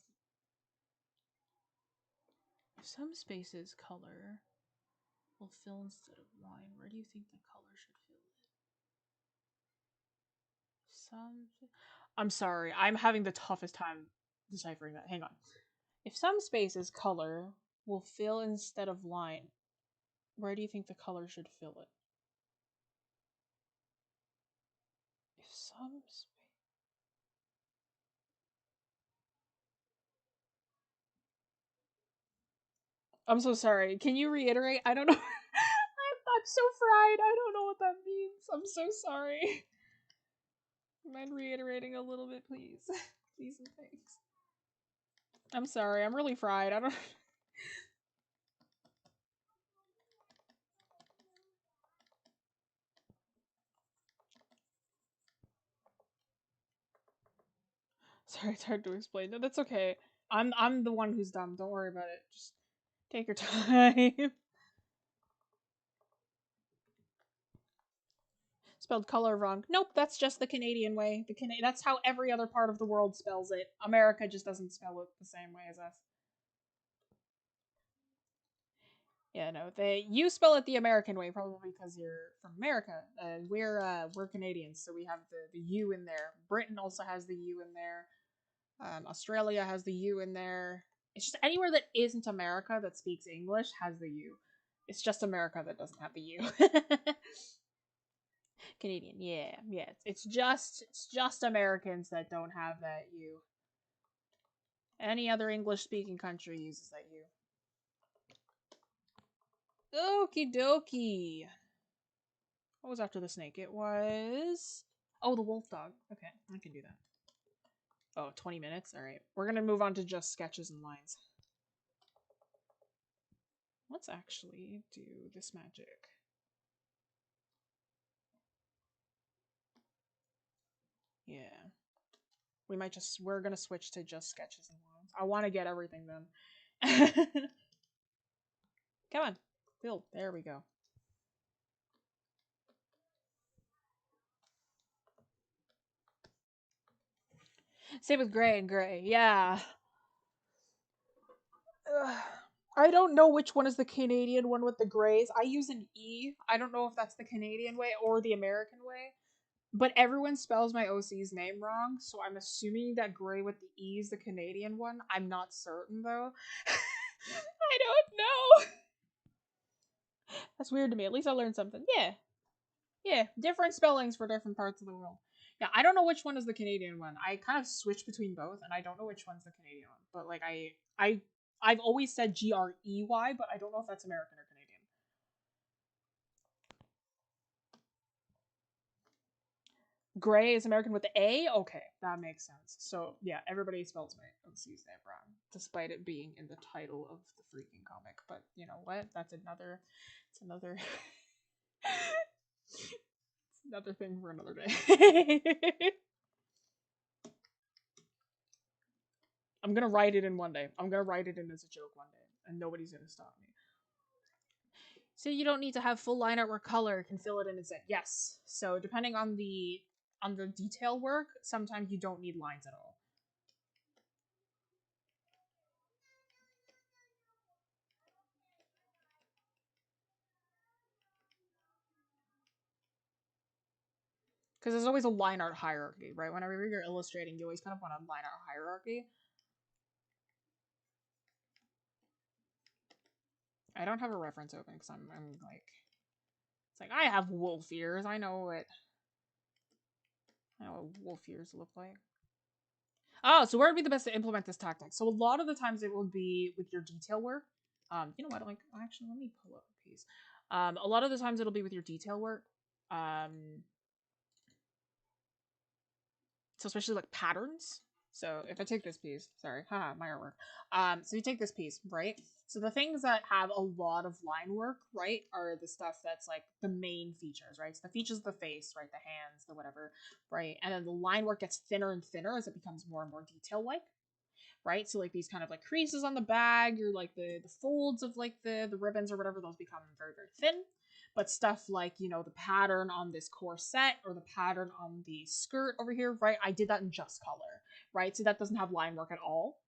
If some spaces color will fill instead of line, where do you think the color should fill it? Some... I'm sorry. I'm having the toughest time deciphering that. Hang on. If some spaces color will fill instead of line, where do you think the color should fill it? If some I'm so sorry. Can you reiterate? I don't know. I'm so fried. I don't know what that means. I'm so sorry. Mind reiterating a little bit, please? Please and thanks. I'm sorry. I'm really fried. I don't... Sorry, it's hard to explain. No, that's okay. I'm the one who's dumb. Don't worry about it. Just take your time. Spelled color wrong. Nope, that's just the Canadian way. That's how every other part of the world spells it. America just doesn't spell it the same way as us. Yeah, no, you spell it the American way, probably because you're from America. We're Canadians, so we have the U in there. Britain also has the U in there. Australia has the U in there. It's just anywhere that isn't America that speaks English has the U. It's just America that doesn't have the U. Canadian, yeah. It's just Americans that don't have that U. Any other English-speaking country uses that U. Okie dokie. What was after the snake? It was... Oh, the wolf dog. Okay, I can do that. Oh, 20 minutes? Alright. We're gonna move on to just sketches and lines. Let's actually do this magic. Yeah. We're gonna switch to just sketches and lines. I want to get everything done. Come on, Phil. There we go. Same with gray and gray. Yeah. Ugh. I don't know which one is the Canadian one with the grays. I use an E. I don't know if that's the Canadian way or the American way. But everyone spells my OC's name wrong, so I'm assuming that gray with the E is the Canadian one. I'm not certain though. I don't know. That's weird to me. At least I learned something. Yeah. Yeah. Different spellings for different parts of the world. Yeah, I don't know which one is the Canadian one. I kind of switch between both, and I don't know which one's the Canadian one. But like I've always said Grey, but I don't know if that's American or Canadian. Gray is American with the A? Okay, that makes sense. So yeah, everybody spells my OC's name wrong, despite it being in the title of the freaking comic. But you know what? It's another it's another thing for another day. I'm gonna write it in one day. I'm gonna write it in as a joke one day, and nobody's gonna stop me. So you don't need to have full line art where color can fill it in instead. Yes. So depending on the detail work, sometimes you don't need lines at all. Because there's always a line art hierarchy, right? Whenever you're illustrating, you always kind of want a line art hierarchy. I don't have a reference open because I'm like, it's like I have wolf ears. I know what wolf ears look like. Oh, so where would be the best to implement this tactic? So a lot of the times it will be with your detail work. You know what? Like, actually, let me pull up a piece. A lot of the times it'll be with your detail work. So especially like patterns. So if I take this piece, sorry, haha, my artwork. So you take this piece, right? So the things that have a lot of line work, right, are the stuff that's like the main features, right? So the features of the face, right, the hands, the whatever, right? And then the line work gets thinner and thinner as it becomes more and more detail-like, right? So like these kind of like creases on the bag or like the folds of like the ribbons or whatever, those become very, very thin. But stuff like, you know, the pattern on this corset or the pattern on the skirt over here, right? I did that in just color, right? So that doesn't have line work at all.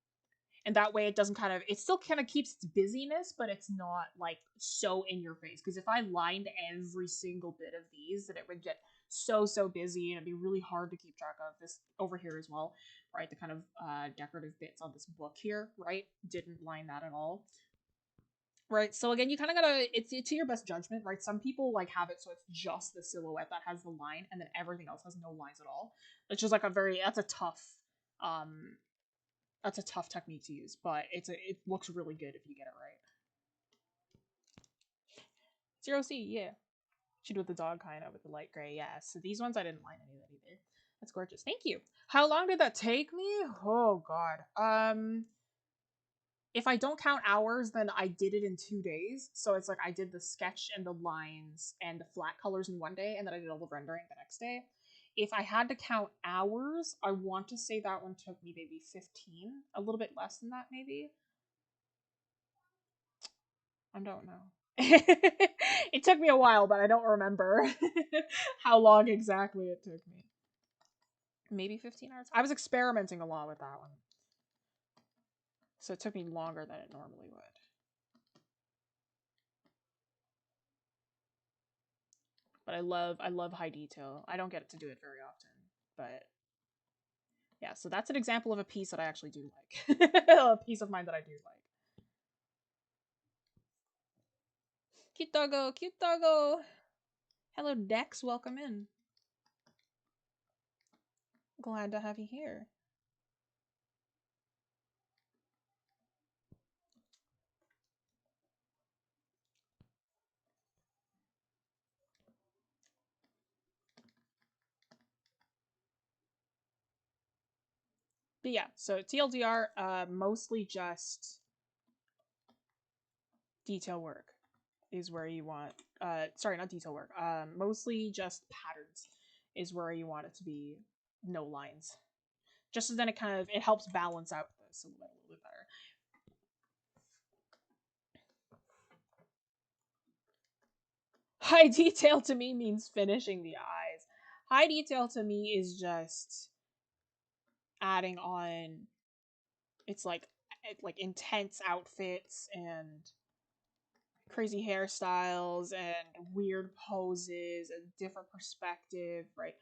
And that way it doesn't kind of, it still kind of keeps its busyness, but it's not like so in your face. Because if I lined every single bit of these, then it would get so busy and it'd be really hard to keep track of. This over here as well, right? The kind of decorative bits on this book here, right? Didn't line that at all. Right, so again, you kind of gotta, it's to your best judgment, right? Some people like have it so it's just the silhouette that has the line and then everything else has no lines at all. It's just like um, that's a tough technique to use, but it looks really good if you get it right. Zero C, yeah. She did with the dog kind of with the light gray, yeah. So these ones I didn't line any of that either. That's gorgeous. Thank you. How long did that take me? Oh god. If I don't count hours, then I did it in 2 days. So it's like I did the sketch and the lines and the flat colors in one day, and then I did all the rendering the next day. If I had to count hours, I want to say that one took me maybe 15, a little bit less than that, maybe. I don't know. It took me a while, but I don't remember how long exactly it took me. Maybe 15 hours? I was experimenting a lot with that one. So it took me longer than it normally would. But I love high detail. I don't get to do it very often, but yeah, so that's an example of a piece that I actually do like. A piece of mine that I do like. Cute doggo, cute doggo. Hello, Dex, welcome in. Glad to have you here. But yeah, so TLDR, mostly just detail work is where you want, sorry, not detail work, mostly just patterns is where you want it to be no lines. Just so then it helps balance out the silhouette a little bit better. High detail to me means finishing the eyes. High detail to me is just adding on, it's like intense outfits and crazy hairstyles and weird poses and different perspective, right?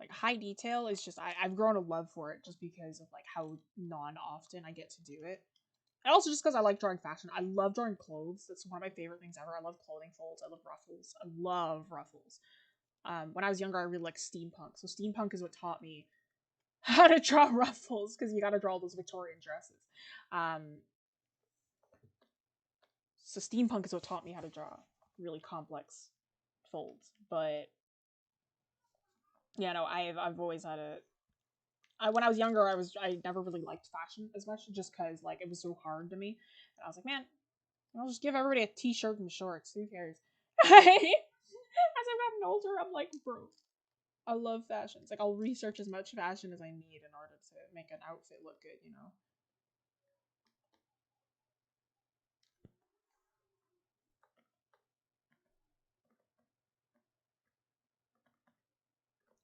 Like high detail is just I've grown a love for it just because of like how non-often I get to do it. And also just because I like drawing fashion. I love drawing clothes. That's one of my favorite things ever. I love clothing folds. I love ruffles. I love ruffles. When I was younger, I really liked steampunk. So steampunk is what taught me how to draw ruffles, because you got to draw those Victorian dresses. So steampunk is what taught me how to draw really complex folds. But yeah, no, I've always had when I was younger, I never really liked fashion as much, just because like it was so hard to me. And I was like, man, I'll just give everybody a t-shirt and shorts. Who cares? As I've gotten older, I'm like, bro, I love fashion. It's like I'll research as much fashion as I need in order to make an outfit look good, you know?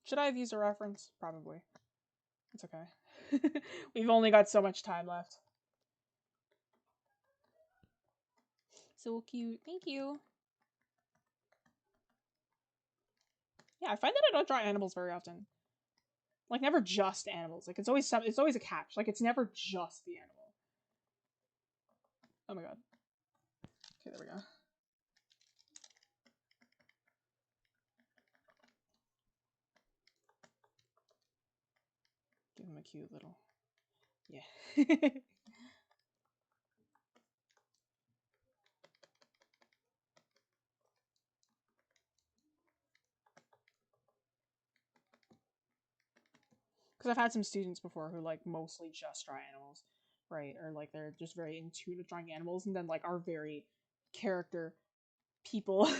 Should I have used a reference? Probably. It's okay. We've only got so much time left. So cute. Thank you. Yeah, I find that I don't draw animals very often. Like, never just animals. Like, it's always a catch. Like, it's never just the animal. Oh my god. Okay, there we go. Give him a cute little... Yeah. Because I've had some students before who, like, mostly just draw animals, right? Or, like, they're just very intuitive drawing animals, and then, like, are very character, people,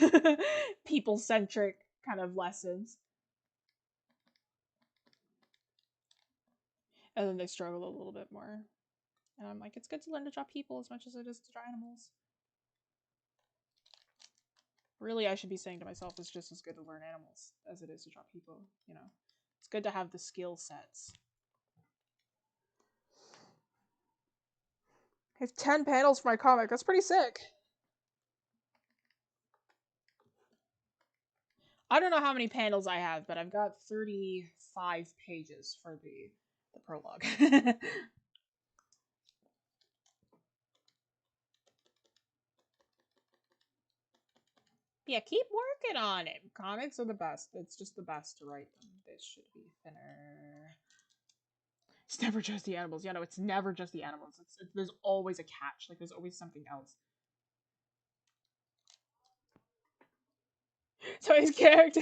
people-centric kind of lessons. And then they struggle a little bit more. And I'm like, it's good to learn to draw people as much as it is to draw animals. Really, I should be saying to myself, it's just as good to learn animals as it is to draw people, you know? It's good to have the skill sets. I have 10 panels for my comic. That's pretty sick. I don't know how many panels I have, but I've got 35 pages for the prologue. Yeah, keep working on it. Comics are the best. It's just the best to write them. This should be thinner. It's never just the animals. Yeah, no, it's never just the animals. There's always a catch. Like, there's always something else. So his character.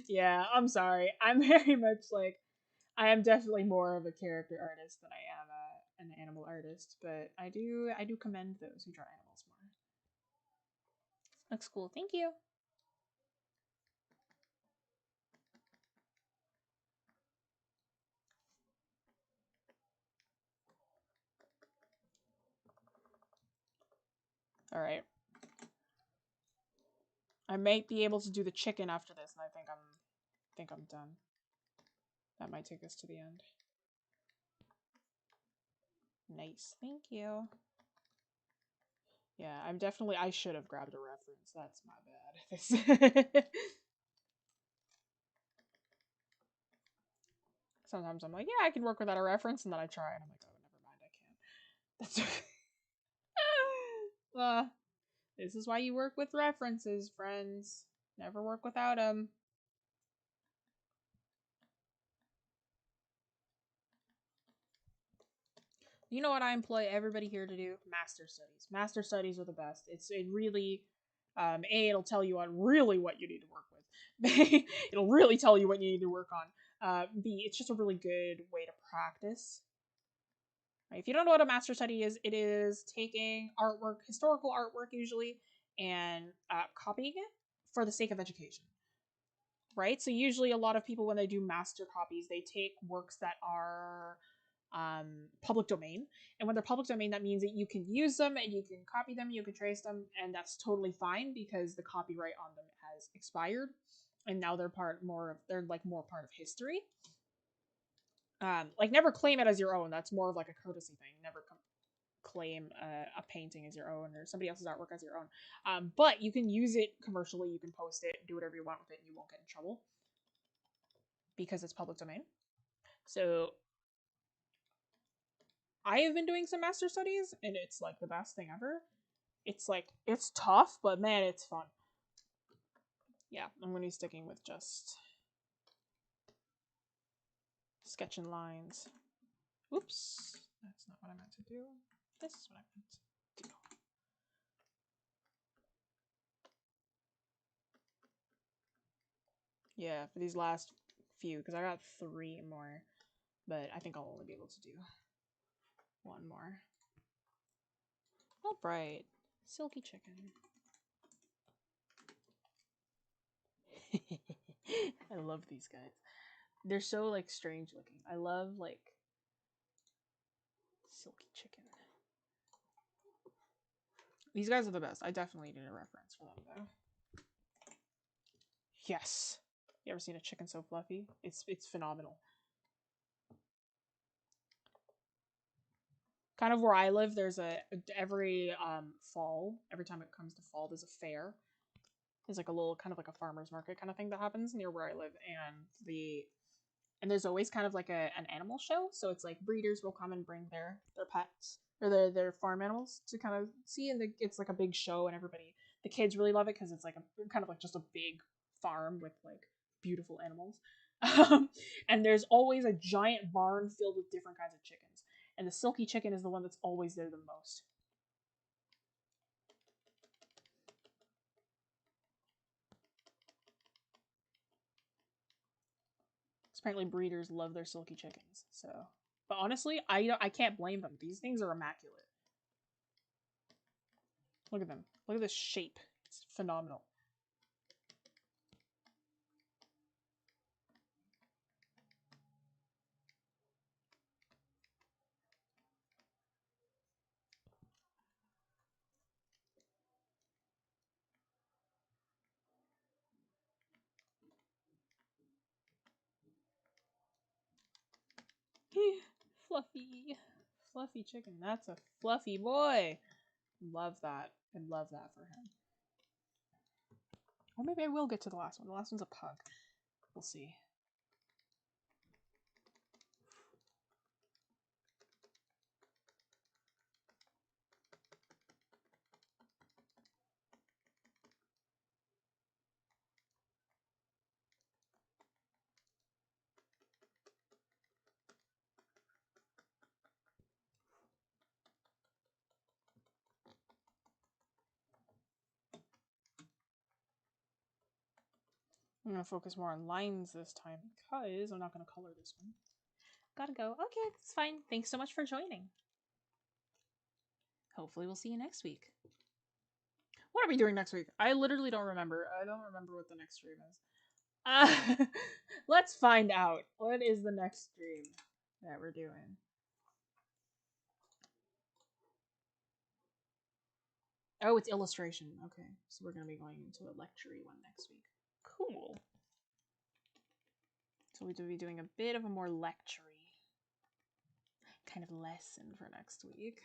Yeah, I'm sorry. I'm very much like, I am definitely more of a character artist than I am an animal artist, but I do commend those who draw animals more. Looks cool. Thank you. All right. I might be able to do the chicken after this, and I think I'm done. That might take us to the end. Nice. Thank you. Yeah, I should have grabbed a reference. That's my bad. Sometimes I'm like, yeah, I can work without a reference, and then I try, and I'm like, oh, never mind, I can't. That's okay. This is why you work with references, friends. Never work without them. You know what I employ everybody here to do? Master studies. Master studies are the best. It really, it'll tell you on really what you need to work with. It'll really tell you what you need to work on. B, it's just a really good way to practice. If you don't know what a master study is, it is taking artwork, historical artwork usually, and copying it for the sake of education. Right? So usually a lot of people, when they do master copies, they take works that are public domain. And when they're public domain, that means that you can use them and you can copy them, you can trace them, and that's totally fine because the copyright on them has expired, and now they're more part of history. Like, never claim it as your own. That's more of like a courtesy thing. Never claim a painting as your own or somebody else's artwork as your own. But you can use it commercially. You can post it, do whatever you want with it, and you won't get in trouble because it's public domain. So I have been doing some master studies, and it's like the best thing ever. It's like, it's tough, but man, it's fun. Yeah, I'm going to be sticking with just sketching lines. Oops, that's not what I meant to do. This is what I meant to do. Yeah, for these last few, because I got 3 more, but I think I'll only be able to do 1 more. All right, silky chicken. I love these guys. They're so like strange looking. I love like silky chicken. These guys are the best. I definitely need a reference for them though. Yes. You ever seen a chicken so fluffy? It's phenomenal. Kind of where I live, there's every fall, every time it comes to fall, there's a fair. There's like a little kind of like a farmer's market kind of thing that happens near where I live, and there's always kind of like an animal show. So it's like breeders will come and bring their pets or their farm animals to kind of see, and it's like a big show, and the kids really love it because it's like a kind of like just a big farm with like beautiful animals. And there's always a giant barn filled with different kinds of chickens, and the silky chicken is the one that's always there the most. Apparently breeders love their silky chickens. So, but honestly, I can't blame them. These things are immaculate. Look at them. Look at this shape. It's phenomenal. Fluffy. Fluffy chicken. That's a fluffy boy. Love that. I love that for him. Or maybe I will get to the last one. The last one's a pug. We'll see. I'm going to focus more on lines this time because I'm not going to color this one. Gotta go. Okay, that's fine. Thanks so much for joining. Hopefully we'll see you next week. What are we doing next week? I literally don't remember. I don't remember what the next stream is. Let's find out. What is the next stream that we're doing? Oh, it's illustration. Okay, so we're going to be going into a lecture-y one next week. Cool. So we'll be doing a bit of a more lecture-y kind of lesson for next week.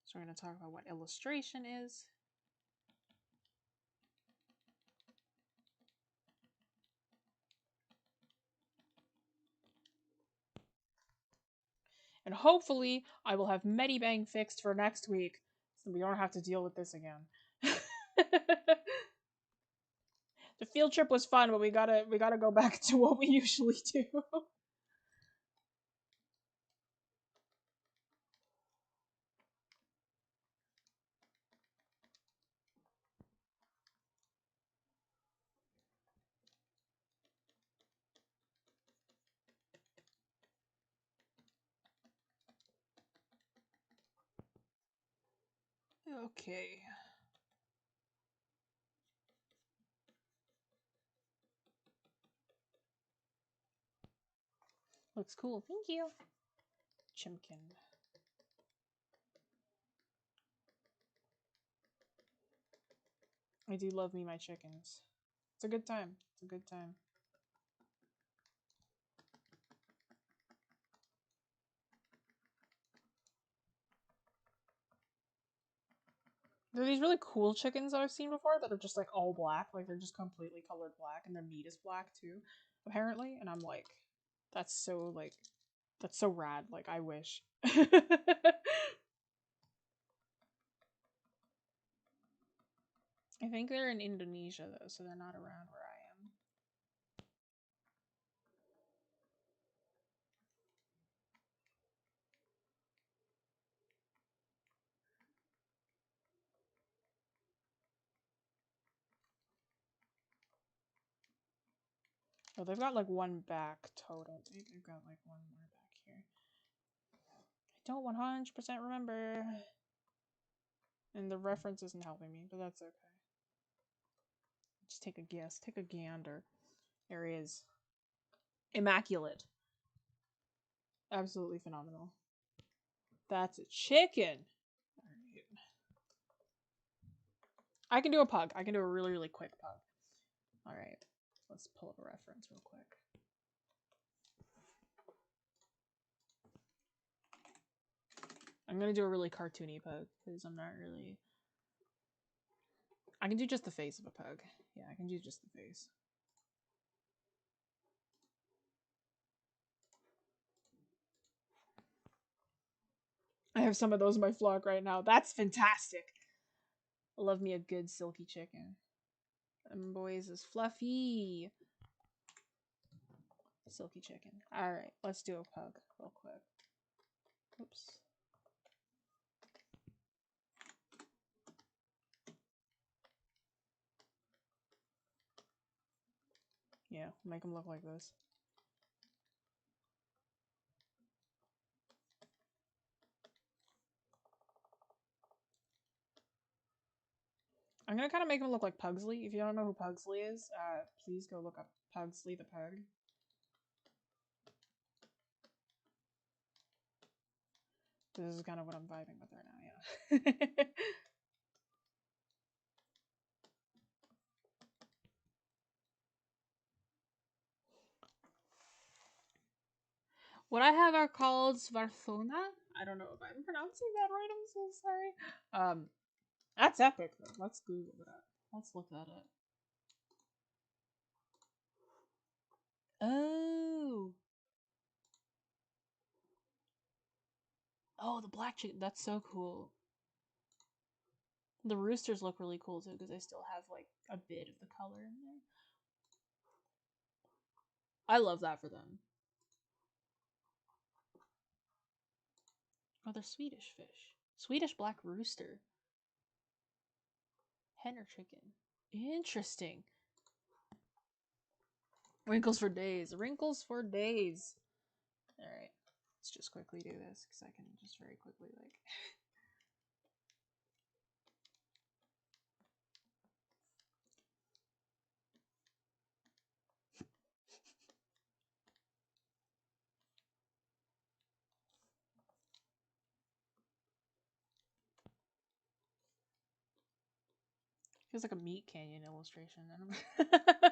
So we're going to talk about what illustration is. And hopefully I will have MediBang fixed for next week so we don't have to deal with this again. The field trip was fun, but we gotta go back to what we usually do. Okay. Looks cool. Thank you. Chimkin. I do love me my chickens. It's a good time. It's a good time. There are these really cool chickens that I've seen before that are just like all black. Like they're just completely colored black and their meat is black too, apparently. And I'm like, that's so like, that's so rad. Like I wish. I think they're in Indonesia though, so they're not around where I am. Oh, they've got like one back total. They've got like one more back here. I don't 100% remember. And the reference isn't helping me, but that's okay. Just take a guess. Take a gander. There he is. Immaculate. Absolutely phenomenal. That's a chicken. I can do a pug. I can do a really, really quick pug. Alright. Let's pull up a reference real quick. I'm gonna do a really cartoony pug, because I'm not really... I can do just the face of a pug. Yeah, I can do just the face. I have some of those in my vlog right now. That's fantastic. I love me a good silky chicken. And boys is fluffy. Silky chicken. Alright, let's do a pug real quick. Oops. Yeah, make them look like this. I'm gonna kind of make him look like Pugsley. If you don't know who Pugsley is, please go look up Pugsley the Pug. This is kind of what I'm vibing with right now, yeah. What I have are called Svarthona. I don't know if I'm pronouncing that right, I'm so sorry. That's epic though. Let's Google that. Let's look that up. Oh. Oh, the black chicken. That's so cool. The roosters look really cool too because they still have like a bit of the color in there. I love that for them. Oh, they're Swedish fish. Swedish black rooster. Hen or chicken. Interesting. Wrinkles for days. Wrinkles for days. Alright. Let's just quickly do this because I can just very quickly like... Feels like a Meat Canyon illustration. I don't know.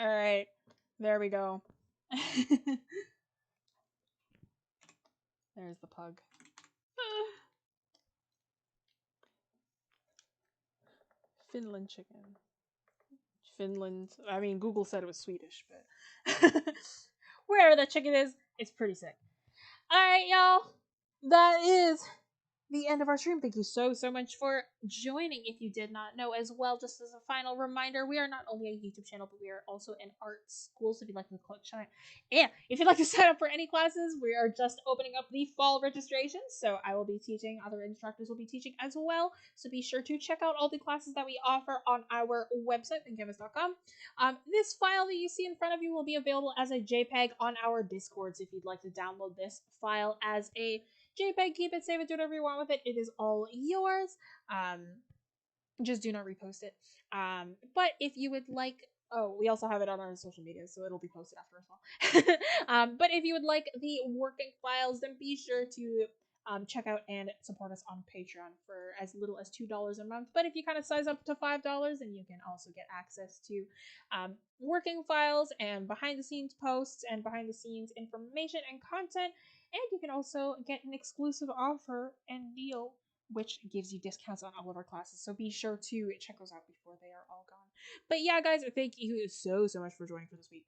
Alright. There we go. There's the pug. Finland chicken. Finland. I mean, Google said it was Swedish, but wherever that chicken is, it's pretty sick. Alright, y'all. That is the end of our stream. Thank you so much for joining. If you did not know as well, just as a final reminder, we are not only a YouTube channel, but we are also an art school. So if you'd like to if you'd like to sign up for any classes, we are just opening up the fall registration. So I will be teaching, other instructors will be teaching as well. So be sure to check out all the classes that we offer on our website, thincanvas.com. This file that you see in front of you will be available as a JPEG on our Discord. So if you'd like to download this file as a JPEG, keep it, save it, do whatever you want with it. It is all yours. Just do not repost it. But if you would like, oh, we also have it on our social media, so it'll be posted after as well. But if you would like the working files, then be sure to check out and support us on Patreon for as little as $2 a month. But if you kind of size up to $5, then you can also get access to working files and behind the scenes posts and behind the scenes information and content. And you can also get an exclusive offer and deal, which gives you discounts on all of our classes. So be sure to check those out before they are all gone. But yeah, guys, thank you so much for joining for this week.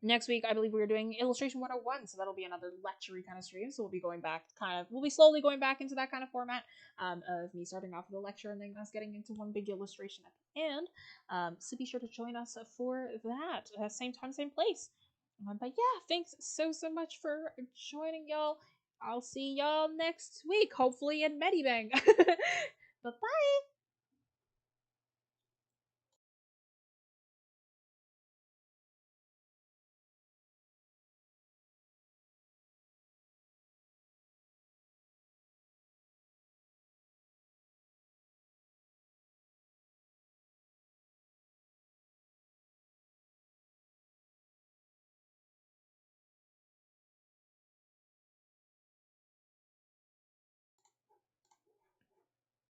Next week, I believe we're doing Illustration 101, so that'll be another lecture-y kind of stream. So we'll be going back we'll be slowly going back into that kind of format of me starting off with a lecture and then us getting into one big illustration at the end. So be sure to join us for that. Same time, same place. But yeah, thanks so much for joining, y'all. I'll see y'all next week, hopefully in MediBang. Bye-bye.